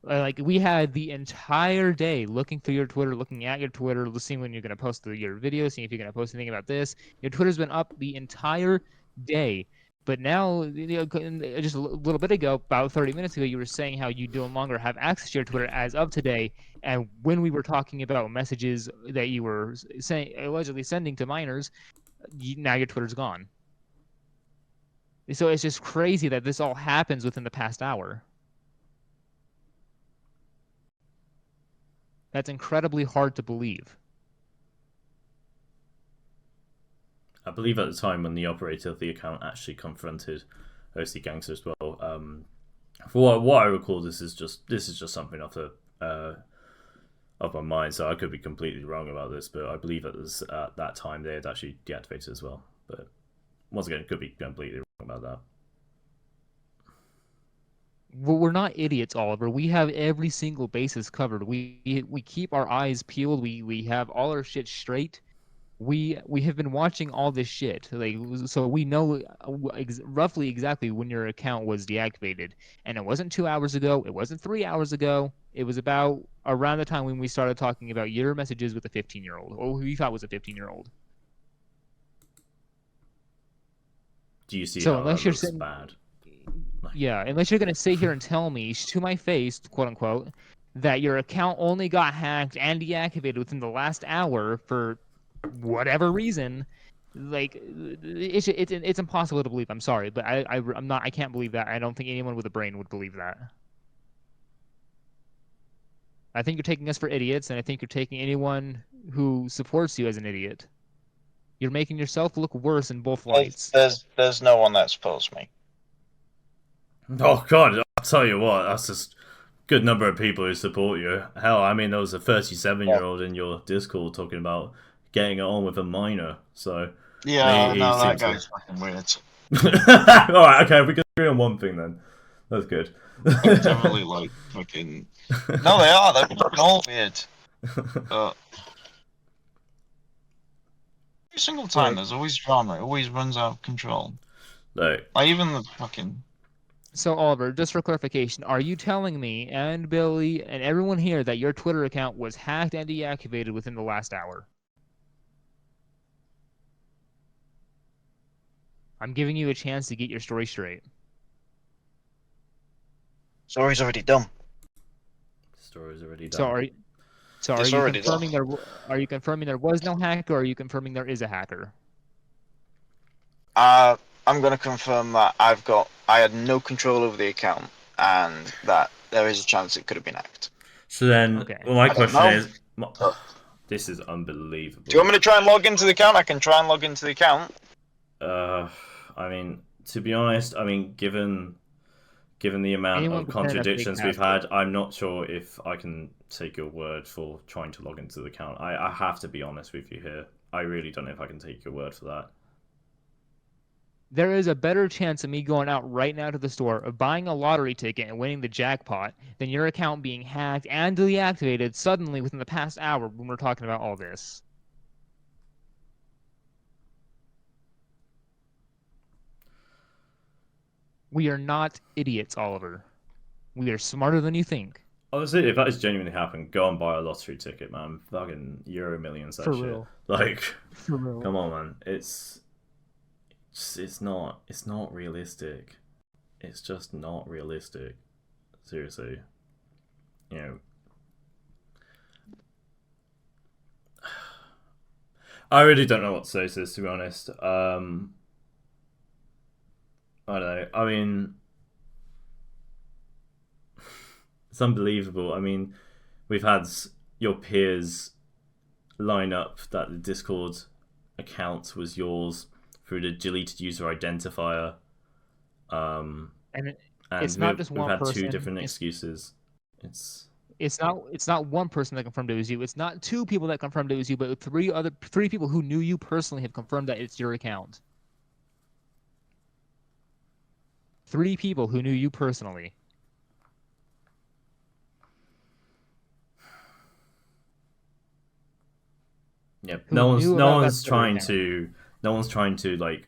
Like, we had the entire day looking through your Twitter, looking at your Twitter, seeing when you're going to post your video, seeing if you're going to post anything about this. Your Twitter's been up the entire day. But now, just a little bit ago, about 30 minutes ago, you were saying how you no longer have access to your Twitter as of today. And when we were talking about messages that you were allegedly sending to minors, now your Twitter's gone. So it's just crazy that this all happens within the past hour. That's incredibly hard to believe. I believe at the time when the operator of the account actually confronted OC Gangsta as well. For what I recall, this is just something off my mind, so I could be completely wrong about this, but I believe at that time they had actually deactivated as well. But once again, could be completely wrong about that. Well, we're not idiots, Oliver. We have every single basis covered. We keep our eyes peeled. We have all our shit straight. We have been watching all this shit, so we know roughly exactly when your account was deactivated, and it wasn't 2 hours ago, it wasn't 3 hours ago, it was about around the time when we started talking about your messages with a 15-year-old, or who you thought was a 15-year-old. Do you see so how unless that you're looks sitting, bad? Yeah, unless you're gonna sit here and tell me to my face, quote unquote, that your account only got hacked and deactivated within the last hour for whatever reason, it's impossible to believe. I'm sorry, but I can't believe that. I don't think anyone with a brain would believe that. I think you're taking us for idiots, and I think you're taking anyone who supports you as an idiot. You're making yourself look worse in both lights. There's no one that supports me. Oh God, I'll tell you what, that's just good number of people who support you. Hell, I mean, there was a 37-year-old in your Discord talking about getting it on with a minor, so... Yeah, no, that guy's fucking weird. Alright, okay, we can agree on one thing then. That's good. They're definitely like fucking... No, they are, they're fucking all weird. But... Every single time, there's always drama, it always runs out of control. Like even the fucking... So, Oliver, just for clarification, are you telling me and Billy and everyone here that your Twitter account was hacked and deactivated within the last hour? I'm giving you a chance to get your story straight. Story's already done. Story's already done. So are you confirming are you confirming there was no hacker, or are you confirming there is a hacker? I'm gonna confirm that I had no control over the account, and that there is a chance it could have been hacked. So then, Okay. well, my I don't question know. is, this is unbelievable. Do you want me to try and log into the account? I can try and log into the account. I mean, to be honest, I mean, given the amount Anyone of can turn a fake contradictions we've password. had, I'm not sure if I can take your word for trying to log into the account. I have to be honest with you here. I really don't know if I can take your word for that. There is a better chance of me going out right now to the store of buying a lottery ticket and winning the jackpot than your account being hacked and deactivated suddenly within the past hour when we're talking about all this. We are not idiots, Oliver. We are smarter than you think. Honestly, if that has genuinely happened, go and buy a lottery ticket, man. Fucking Euro Millions, that For shit. real. Like, For real. come on, man. It's not realistic. It's just not realistic. Seriously. You know. I really don't know what to say to this, to be honest. I don't know. I mean, it's unbelievable. I mean, we've had your peers line up that the Discord account was yours through the deleted user identifier. And it's not just one we've had person. two different excuses. It's not one person that confirmed it was you. It's not two people that confirmed it was you, but three people who knew you personally have confirmed that it's your account. 3 people who knew you personally. Yep. Who No knew one's about that trying account. to. No one's trying to like.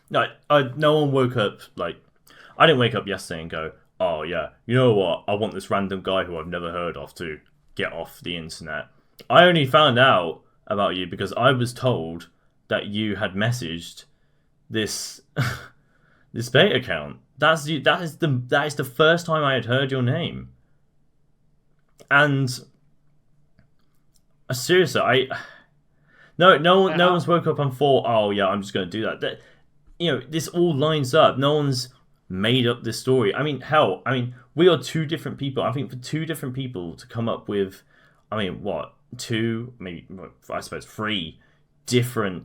No one woke up like. I didn't wake up yesterday and go, oh yeah, you know what? I want this random guy who I've never heard of to get off the internet. I only found out about you because I was told that you had messaged this this bait account. That is the first time I had heard your name. And seriously, no one's woke up and thought, oh yeah, I'm just going to do that. This all lines up. No one's made up this story. I mean, hell, we are 2 different people. I think for 2 different people to come up with, two, maybe, I suppose 3 different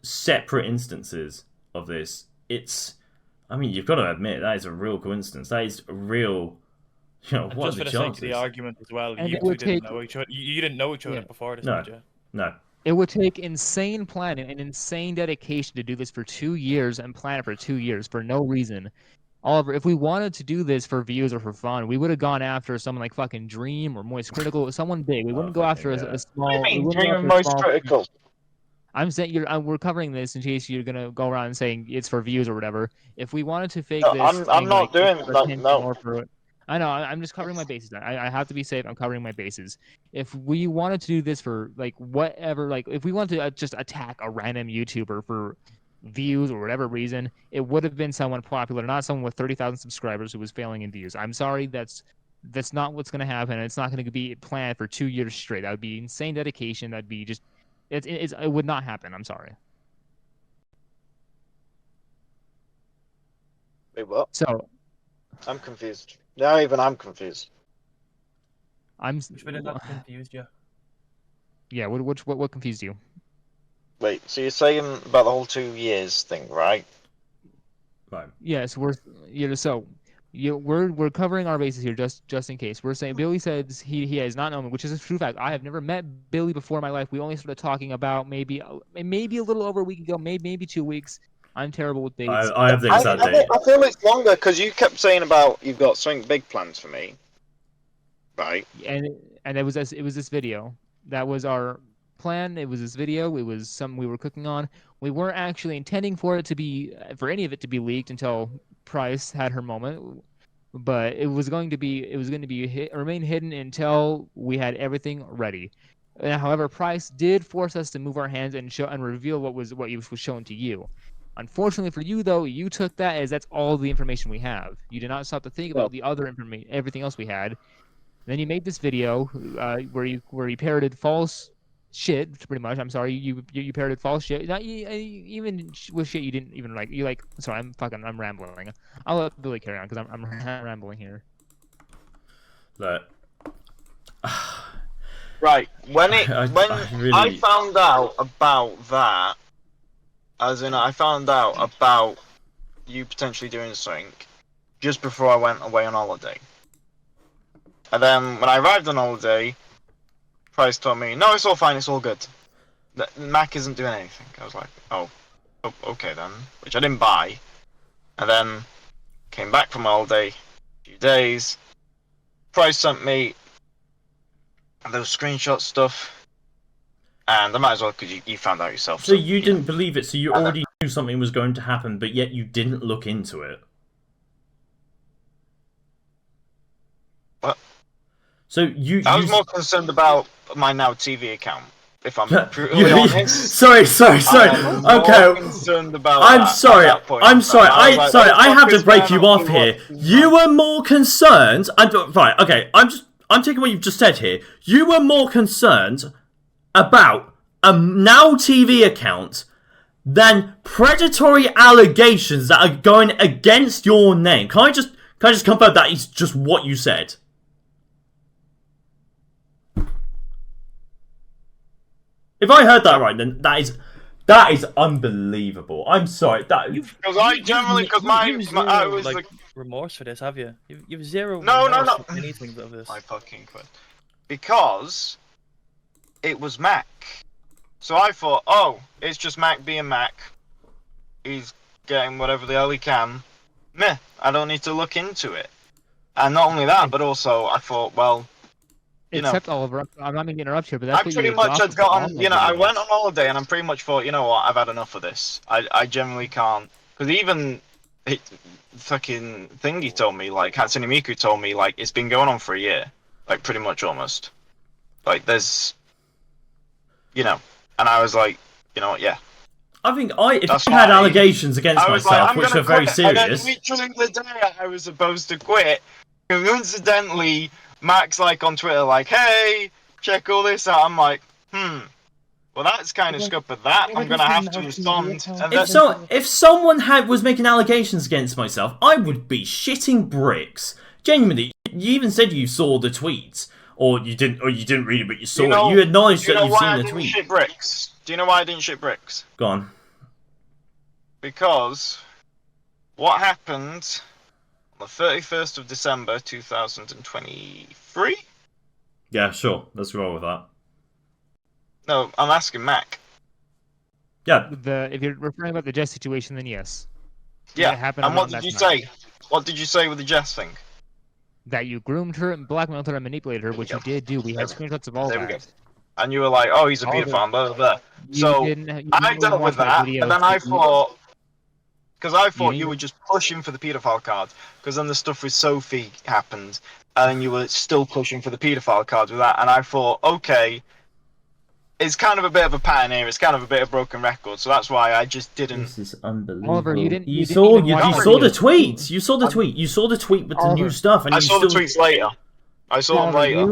separate instances of this, you've got to admit, that is a real coincidence. That is a real, what are just the for the chances? sake of the argument as well, And you it two would didn't take- know each other. You didn't know each other Yeah. before this, No. did you? No. It would take insane planning and insane dedication to do this for 2 years and plan it for 2 years for no reason. Oliver, if we wanted to do this for views or for fun, we would have gone after someone like fucking Dream or Moist Critical, someone big. We wouldn't go after a small. What do you mean, we wouldn't Dream go and after a Most small- Critical? I'm saying we're covering this in case you're gonna go around saying it's for views or whatever. If we wanted to fake No, this, I'm saying, not like, doing it's for no, attention no. or for- I know. I'm just covering my bases. I have to be safe. I'm covering my bases. If we wanted to do this for like whatever, like if we wanted to just attack a random YouTuber for views or whatever reason, it would have been someone popular, not someone with 30,000 subscribers who was failing in views. I'm sorry, that's not what's going to happen. It's not going to be planned for 2 years straight. That would be insane dedication. That'd be just it would not happen. I'm sorry. Wait, what? So I'm confused. Now even I'm confused. Which bit of that confused you? Yeah, what confused you? Wait, so you're saying about the whole 2 years thing, right? Right. Yes, we're covering our bases here just in case. We're saying Billy says he has not known me, which is a true fact. I have never met Billy before in my life. We only started talking about maybe a little over a week ago, maybe 2 weeks. I'm terrible with dates. I have the exact date. I feel it's longer because you kept saying about you've got something big plans for me, right? And it was this video. That was our plan. It was this video. It was something we were cooking on. We weren't actually intending for any of it to be leaked until Price had her moment. But it was going to remain hidden until we had everything ready. However, Price did force us to move our hands and show and reveal what was shown to you. Unfortunately for you, though, you took that as that's all the information we have. You did not stop to think about the other information, everything else we had. Then you made this video where you parroted false shit. Pretty much. I'm sorry. You parroted false shit. Not even with shit you didn't even like. You like. Sorry. I'm rambling. I'll let Billy carry on because I'm rambling here. Look. Right. When I found out about that, as in I found out about you potentially doing something just before I went away on holiday. And then when I arrived on holiday, Price told me, no, it's all fine, it's all good. Mack isn't doing anything. I was like, oh, okay then, which I didn't buy. And then came back from holiday, a few days. Price sent me those screenshot stuff, and I might as well because you found out yourself. So you didn't believe it, so you already knew something was going to happen, but yet you didn't look into it. What? So I was more concerned about my Now TV account, if I'm brutally honest. Sorry. Okay. Concerned about I'm sorry. I have to break you off here. You were more concerned. Right. Okay. I'm taking what you've just said here. You were more concerned about a Now TV account than predatory allegations that are going against your name. Can I just confirm that is just what you said? If I heard that right, then that is unbelievable. I'm sorry. Because I generally, I was like remorse for this, have you? You've zero. No. Anything of this. I fucking quit. Because it was Mack. So I thought, oh, it's just Mack being Mack. He's getting whatever the hell he can. Meh, I don't need to look into it. And not only that, but also I thought, well, Except Oliver, I'm not meaning to interrupt you, but that's I pretty much had gotten, I went on holiday and I pretty much thought, you know what, I've had enough of this. I generally can't, because even fucking thingy told me, like Hatsune Miku told me, like it's been going on for a year, like pretty much almost. Like there's, and I was like, you know what, yeah. I think if I had allegations against myself, which are very serious. And then literally the day I was supposed to quit, coincidentally, Mack's like on Twitter, like, hey, check all this out. I'm like, well, that's kind of scuppered. That I'm gonna have to respond. And if someone was making allegations against myself, I would be shitting bricks. Genuinely, you even said you saw the tweets, or you didn't read it, but you saw it. You acknowledged that you've seen the tweet. Shit bricks? Do you know why I didn't shit bricks? Go on. Because what happened on the 31st of December 2023? Yeah, sure. Let's roll with that. No, I'm asking Mack. Yeah. If you're referring about the Jess situation, then yes. Yeah. Happened and what did you say? What did you say with the Jess thing? That you groomed her and blackmailed her and manipulated her, which you did do. We had screenshots of all that. Go. And you were like, oh, he's a pedophile, blah, blah, blah. So, I dealt with that, and then I thought... Because I thought you were just pushing for the paedophile card. Because then the stuff with Sophie happened. And then you were still pushing for the paedophile card with that. And I thought, okay, it's kind of a bit of a pattern here. It's kind of a bit of broken record. So that's why I just didn't... This is unbelievable. Oliver, you saw the tweets. You saw the tweet. You saw the tweet with the new stuff. And I saw the tweets later. I saw them later.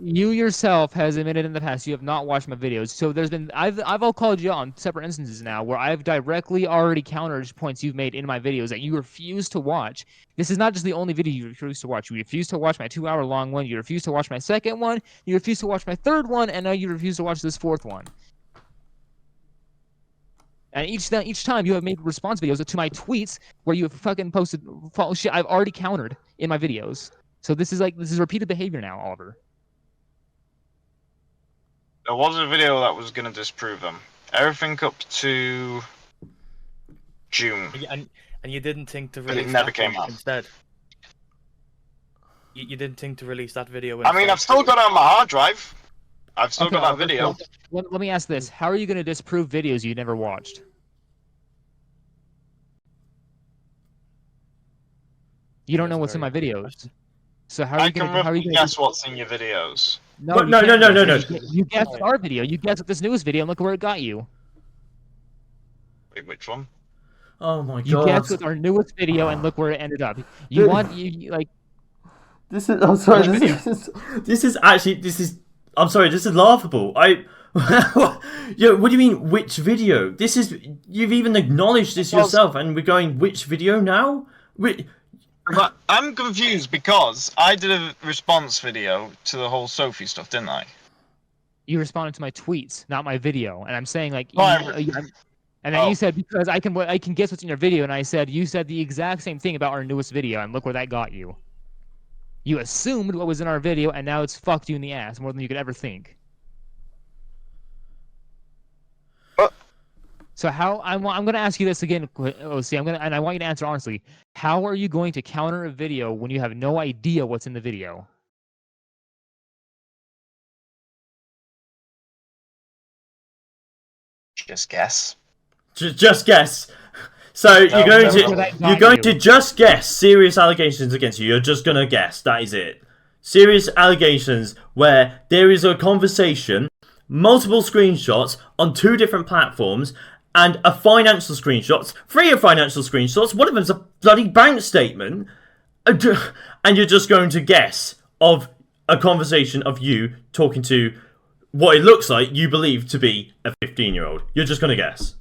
You yourself has admitted in the past you have not watched my videos. So there's been I've all called you on separate instances now where I've directly already countered points you've made in my videos that you refuse to watch. This is not just the only video you refuse to watch. You refuse to watch my 2-hour-long one. You refuse to watch my second one. You refuse to watch my third one, and now you refuse to watch this fourth one. And each time you have made response videos to my tweets where you have fucking posted false shit I've already countered in my videos. So this is repeated behavior now, Oliver. There was a video that was going to disprove them. Everything up to June. And you didn't think to release it never came out instead? You didn't think to release that video instead? I mean, I've still got it on my hard drive. I've still got that video. Let me ask this. How are you going to disprove videos you never watched? You don't know what's in my videos. So how are you going to guess what's in your videos? No. You guessed our video. You guessed this newest video, and look where it got you. Wait, which one? Oh my god! You guessed with our newest video, and look where it ended up. You like. This is. I'm sorry. This is. I'm sorry. This is laughable. Yeah, what do you mean, which video? This is... You've even acknowledged this yourself, and we're going, which video now? But I'm confused because I did a response video to the whole Sophie stuff, didn't I? You responded to my tweets, not my video, and I'm saying like, and then Oh. you said because I can guess what's in your video, and I said you said the exact same thing about our newest video, and look where that got you. You assumed what was in our video, and now it's fucked you in the ass more than you could ever think. So how I'm going to ask you this again, OC. And I want you to answer honestly. How are you going to counter a video when you have no idea what's in the video? Just guess. Just guess. So you're going to just guess serious allegations against you. You're just gonna guess. That is it. Serious allegations where there is a conversation, multiple screenshots on 2 different platforms, and a financial screenshots, 3 financial screenshots. One of them's a bloody bank statement, and you're just going to guess of a conversation of you talking to what it looks like you believe to be a 15-year-old. You're just gonna guess.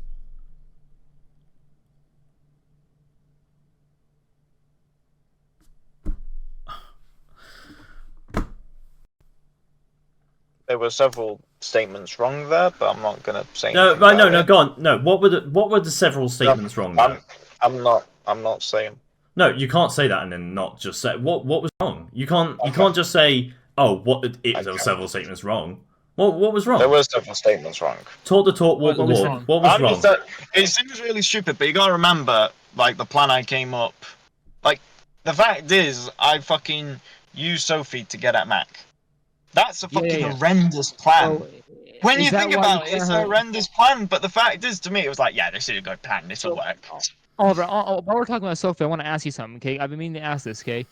There were several statements wrong there, but I'm not gonna say. No, right? No, go on. No, what were the several statements wrong there? I'm not saying. No, you can't say that and then not just say what was wrong. You can't just say, oh, there were several statements wrong. What was wrong? There were several statements wrong. Talk the talk, walk the walk. What was wrong? It seems really stupid, but you gotta remember, like, the plan I came up. Like, the fact is, I fucking used Sophie to get at Mack. That's a fucking horrendous plan. So, when you think about it, it's a horrendous plan, but the fact is, to me, it was like, yeah, this is a good plan, this will work. Oliver, while we're talking about Sophie, I want to ask you something, okay? I've been meaning to ask this, okay?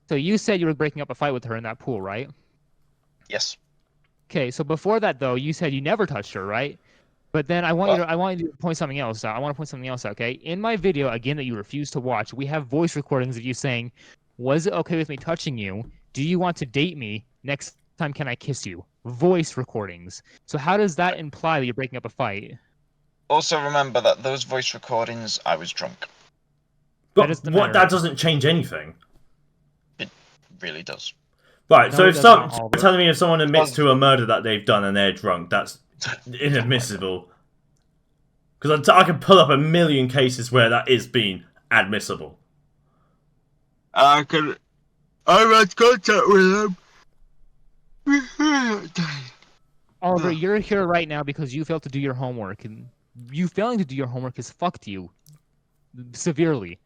So you said you were breaking up a fight with her in that pool, right? Yes. Okay, so before that, though, you said you never touched her, right? But then I want you to point something else out. I want to point something else out, okay? In my video, again, that you refuse to watch, we have voice recordings of you saying, was it okay with me touching you? Do you want to date me? Next time can I kiss you? Voice recordings. So how does that imply that you're breaking up a fight? Also remember that those voice recordings, I was drunk. But that doesn't change anything. It really does. Right, no, so if you're telling me if someone admits to a murder that they've done and they're drunk, that's inadmissible. Because I can pull up a million cases where that is being admissible. I had contact with them. Oliver, you're here right now because you failed to do your homework, and you failing to do your homework has fucked you severely.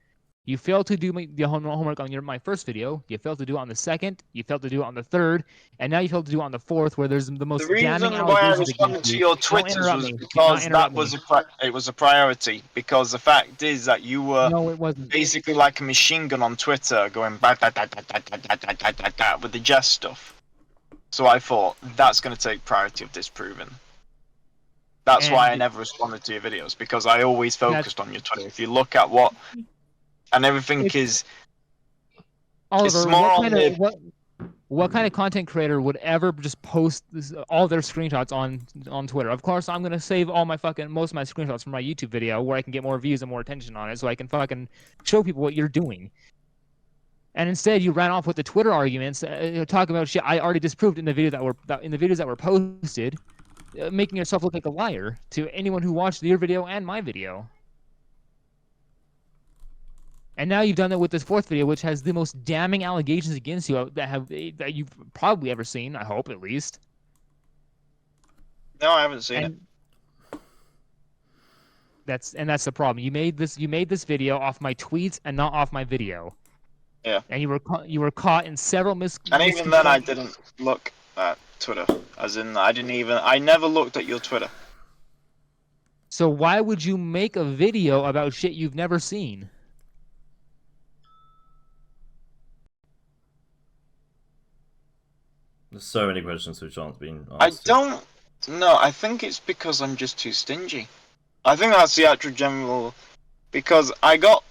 You failed to do the homework on my first video. You failed to do it on the second. You failed to do it on the third, and now you failed to do it on the fourth, where there's the most damning allegations against you. The reason why I responded to your Twitters was because that was a priority. Because the fact is that you were basically like a machine gun on Twitter, going with the jest stuff. So I thought that's going to take priority of disproving. That's why I never responded to your videos, because I always focused on your Twitter. If you look at what. And everything is. Oliver, what kind of content creator would ever just post all their screenshots on Twitter? Of course, I'm gonna save all my most of my screenshots from my YouTube video, where I can get more views and more attention on it, so I can fucking show people what you're doing. And instead, you ran off with the Twitter arguments, talking about shit I already disproved in the video in the videos that were posted, making yourself look like a liar to anyone who watched your video and my video. And now you've done it with this fourth video, which has the most damning allegations against you that you've probably ever seen. I hope, at least. No, I haven't seen it. That's the problem. You made this video off my tweets and not off my video. Yeah. And you were caught in several And even then, I didn't look at Twitter. As in, I never looked at your Twitter. So why would you make a video about shit you've never seen? There's so many questions which aren't being answered. I don't know. I think it's because I'm just too stingy. I think that's the actual general. Because I got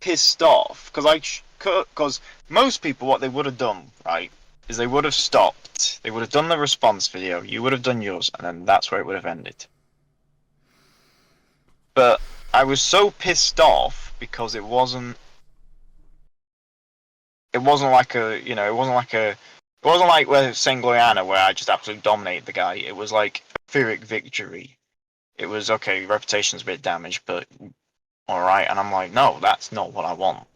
pissed off because most people, what they would have done, right, is they would have stopped. They would have done the response video. You would have done yours, and then that's where it would have ended. But I was so pissed off because it wasn't like it wasn't like with Sengoyana where I just absolutely dominated the guy. It was like a Pyrrhic victory. It was okay, reputation's a bit damaged, but alright, and I'm like, no, that's not what I want.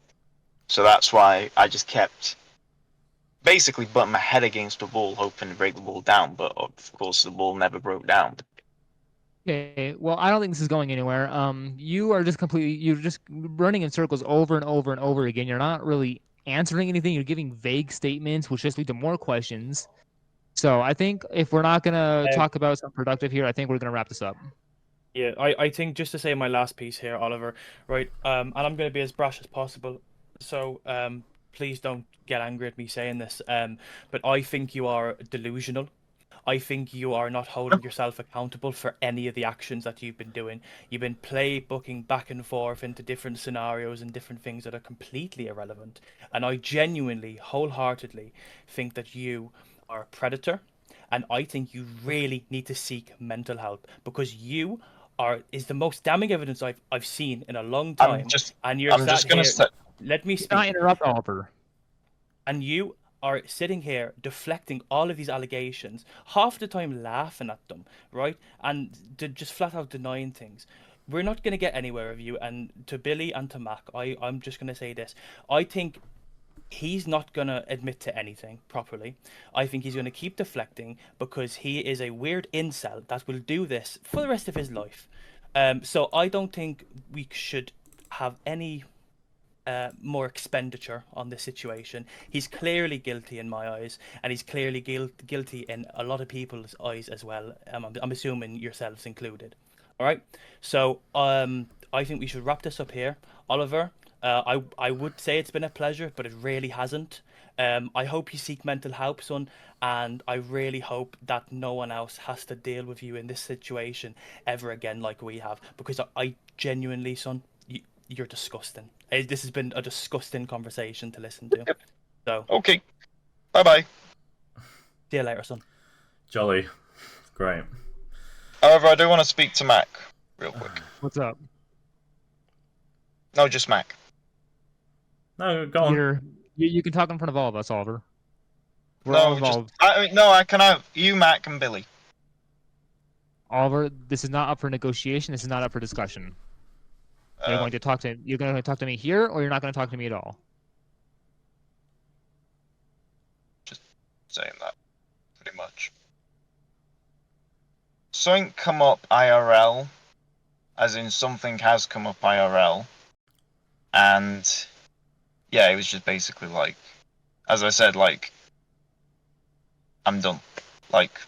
So that's why I just kept basically butting my head against the wall, hoping to break the wall down, but of course the wall never broke down. Okay, well, I don't think this is going anywhere. You're just running in circles over and over and over again. You're not really answering anything. You're giving vague statements, which just lead to more questions. So I think if we're not gonna talk about something productive here, I think we're gonna wrap this up. Yeah, I think just to say my last piece here, Oliver, right? And I'm gonna be as brash as possible. So please don't get angry at me saying this. But I think you are delusional. I think you are not holding yourself accountable for any of the actions that you've been doing. You've been playbooking back and forth into different scenarios and different things that are completely irrelevant. And I genuinely, wholeheartedly think that you are a predator. And I think you really need to seek mental help because you is the most damning evidence I've seen in a long time. I'm just gonna say, let me speak. Not interrupt, Oliver. And you are sitting here deflecting all of these allegations, half the time laughing at them, right? And just flat out denying things. We're not going to get anywhere with you. And to Billy and to Mack, I'm just going to say this. I think he's not going to admit to anything properly. I think he's going to keep deflecting because he is a weird incel that will do this for the rest of his life. So I don't think we should have any more expenditure on this situation. He's clearly guilty in my eyes, and he's clearly guilty in a lot of people's eyes as well. I'm assuming yourselves included. All right. So I think we should wrap this up here, Oliver. I would say it's been a pleasure, but it really hasn't. I hope you seek mental help, son, and I really hope that no one else has to deal with you in this situation ever again like we have, because I genuinely, son, you're disgusting. This has been a disgusting conversation to listen to. So okay, bye. See you later, son. Jolly, great. However, I do want to speak to Mack real quick. What's up? No, just Mack. No, go on. You can talk in front of all of us, Oliver. We're no, all involved. I can have you, Mack, and Billy. Oliver, this is not up for negotiation. This is not up for discussion. You're going to talk to me here, or you're not going to talk to me at all. Just saying that, pretty much. Something come up IRL, as in something has come up IRL, and yeah, it was just basically like, as I said, like, I'm done. Like,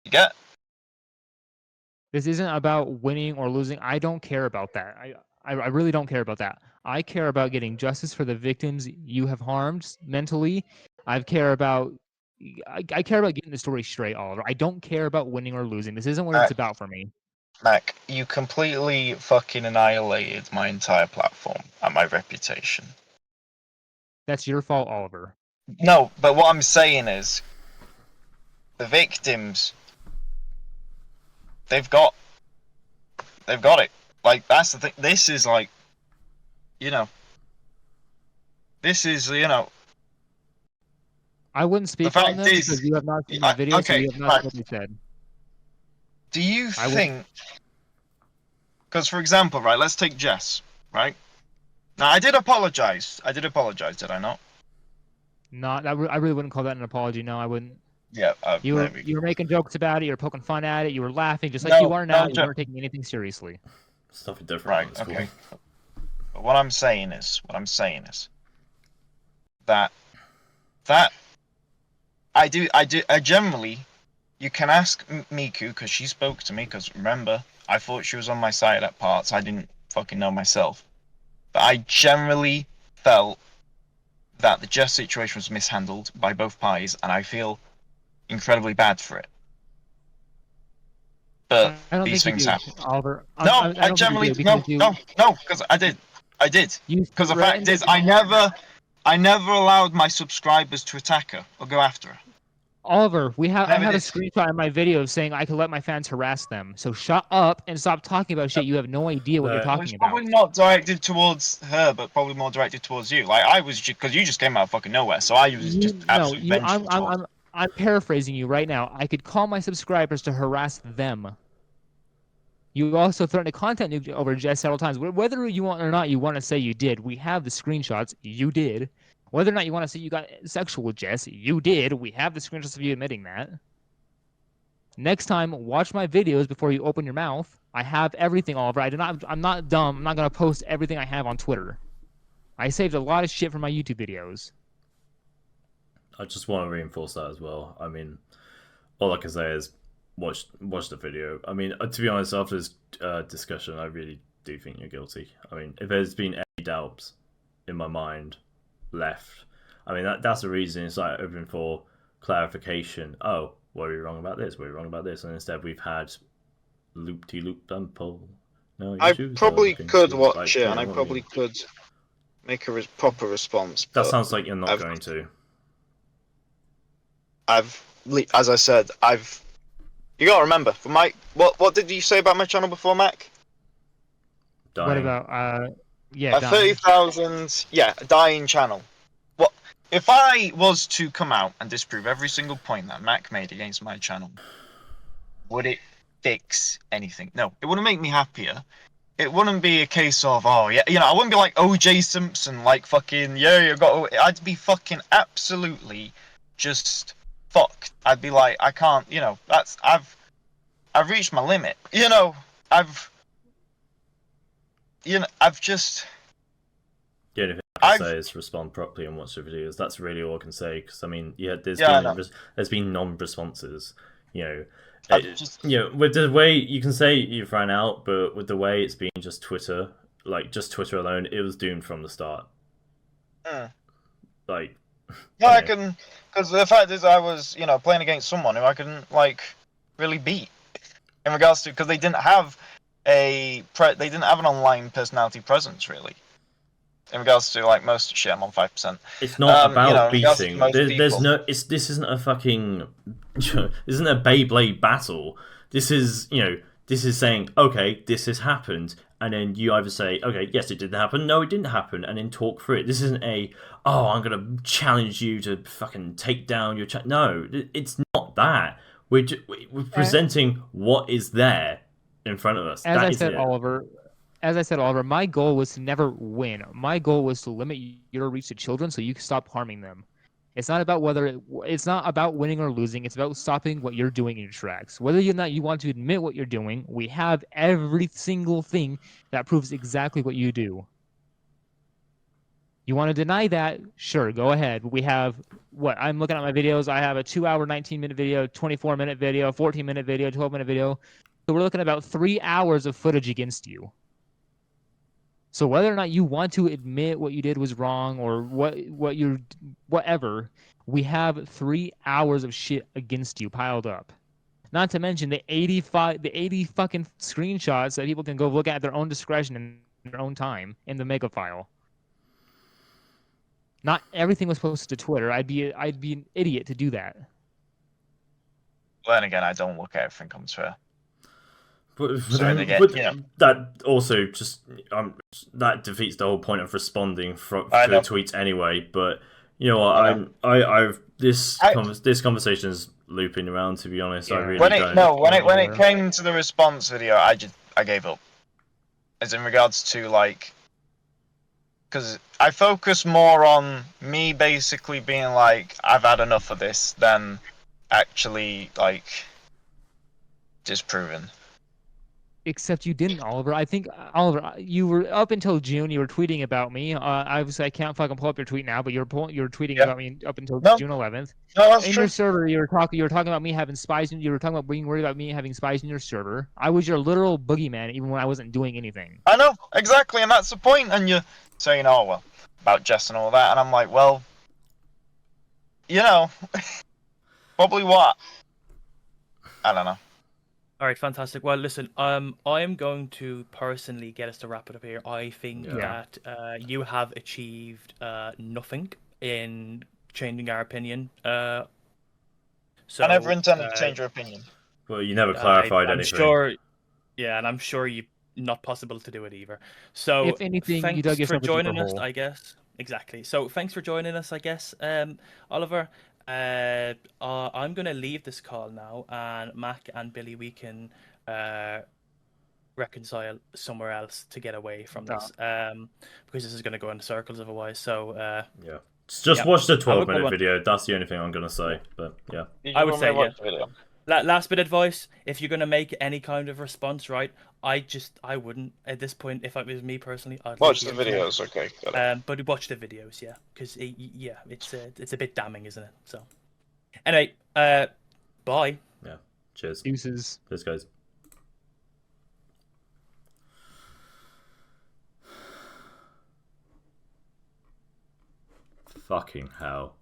you get? This isn't about winning or losing. I don't care about that. I really don't care about that. I care about getting justice for the victims you have harmed mentally. I care about getting the story straight, Oliver. I don't care about winning or losing. This isn't what it's about for me. Mack, you completely fucking annihilated my entire platform and my reputation. That's your fault, Oliver. No, but what I'm saying is, the victims, they've got it. Like, that's the thing. This is like, this is, I wouldn't speak on this because you have not seen the video, so you have not what you said. Do you think, because for example, right, let's take Jess, right? Now, I did apologize, did I not? I really wouldn't call that an apology, no, I wouldn't. Yeah, you were making jokes about it, you were poking fun at it, you were laughing, just like you are now, you weren't taking anything seriously. Stuff is different. Right, okay. But what I'm saying is that I generally, you can ask Miku, because she spoke to me, because remember, I thought she was on my side at parts, I didn't fucking know myself. But I generally felt that the Jess situation was mishandled by both parties, and I feel incredibly bad for it. But these things happen. Oliver. No, I generally, no, because I did. Because the fact is, I never I never allowed my subscribers to attack her or go after her. Oliver, I have Never a did. screenshot in my video saying I could let my fans harass them. So shut up and stop talking about shit. You have no idea what you're It's talking about. probably not directed towards her, but probably more directed towards you. Like I was, because you just came out of fucking nowhere, so I was just absolutely vengeful towards. I'm paraphrasing you right now. I could call my subscribers to harass them. You also threatened a content nuke over Jess several times. Whether you want or not, you want to say you did. We have the screenshots. You did. Whether or not you want to say you got sexual with Jess, you did. We have the screenshots of you admitting that. Next time, watch my videos before you open your mouth. I have everything, Oliver. I'm not dumb. I'm not gonna post everything I have on Twitter. I saved a lot of shit from my YouTube videos. I just want to reinforce that as well. I mean, all I can say is watch the video. I mean, to be honest, after this discussion, I really do think you're guilty. I mean, if there's been any doubts in my mind left, I mean that's the reason it's like open for clarification. Oh, were we wrong about this? Were we wrong about this? And instead we've had loop-de-loop dumple. No, I issues, probably could watch like, it, and I probably could make a proper response. That sounds like you're not going to. As I said, you gotta remember, for my what did you say about my channel before, Mac? Dying. What about yeah, 30,000, yeah, dying channel. What if I was to come out and disprove every single point that Mac made against my channel? Would it fix anything? No, it wouldn't make me happier. It wouldn't be a case of, oh yeah, you know, I wouldn't be like OJ Simpson, like fucking yeah, you got. I'd be fucking absolutely just fucked. I'd be like, I can't, you know, I've reached my limit. You know, I've just. The only thing I can say is respond properly and watch the videos. That's really all I can say. Because I mean, yeah, there's been non-responses. You know, you know, with the way you can say you've ran out, but with the way it's been just Twitter, like just Twitter alone, it was doomed from the start. Like, yeah, I can, because the fact is, I was, you know, playing against someone who I couldn't like really beat. In regards to, because they didn't have an online personality presence really. In regards to like most shit, I'm on 5%. It's not about beating. There's no. This isn't a fucking. This isn't a Beyblade battle. This is, you know, this is saying, okay, this has happened, and then you either say, okay, yes, it didn't happen, no, it didn't happen, and then talk through it. This isn't oh, I'm gonna challenge you to fucking take down your chat. No, it's not that. We're presenting what is there in front of us. As I said, Oliver, my goal was to never win. My goal was to limit your reach to children so you can stop harming them. It's not about it's not about winning or losing. It's about stopping what you're doing in your tracks. Whether or not you want to admit what you're doing, we have every single thing that proves exactly what you do. You want to deny that? Sure, go ahead. We have, I'm looking at my videos. I have a 2-hour, 19-minute video, 24-minute video, 14-minute video, 12-minute video. So we're looking at about 3 hours of footage against you. So whether or not you want to admit what you did was wrong or whatever, we have 3 hours of shit against you piled up. Not to mention the 80 fucking screenshots that people can go look at their own discretion in their own time in the mega file. Not everything was posted to Twitter. I'd be an idiot to do that. Well, then again, I don't look at everything on Twitter. That also just that defeats the whole point of responding for tweets anyway. But you know what? This conversation is looping around. To be honest, yeah. I really when it came to the response video, I gave up. As in regards to like, because I focus more on me basically being like, I've had enough of this than actually like disproving. Except you didn't, Oliver. I think, Oliver, you were up until June. You were tweeting about me. Obviously, I can't fucking pull up your tweet now, but you were tweeting about me up until June 11th. No, that's in true. Your server, you were talking about me having spies. You were talking about being worried about me having spies in your server. I was your literal boogeyman, even when I wasn't doing anything. I know exactly, and that's the point. And you're saying, "Oh well," about Jess and all that, and I'm like, "Well, you know, probably what? I don't know." All right, fantastic. Well, listen, I am going to personally get us to wrap it up here. I think that you have achieved nothing in changing our opinion. So I never intended to change your opinion. Well, you never clarified I'm anything. sure, yeah, and I'm sure you not possible to do it either. So, If anything, you dug thanks for yourself a deeper joining us, hole. I guess. Exactly. So, thanks for joining us, I guess, Oliver. I'm gonna leave this call now, and Mac and Billy, we can reconcile somewhere else to get away from this, because this is gonna go in circles otherwise. So, yeah. Just yeah. watch the Have a good 12-minute one. video. That's the only thing I'm gonna say. But yeah, I would say, yeah. Last bit of advice: if you're gonna make any kind of response, right? I wouldn't at this point. If it was me personally, I'd Watch leave the internet. videos, okay. Got it. But watch the videos, yeah, because it's a bit damning, isn't it? So, anyway, bye. Yeah. Cheers. Deuces. Cheers, guys. Fucking hell.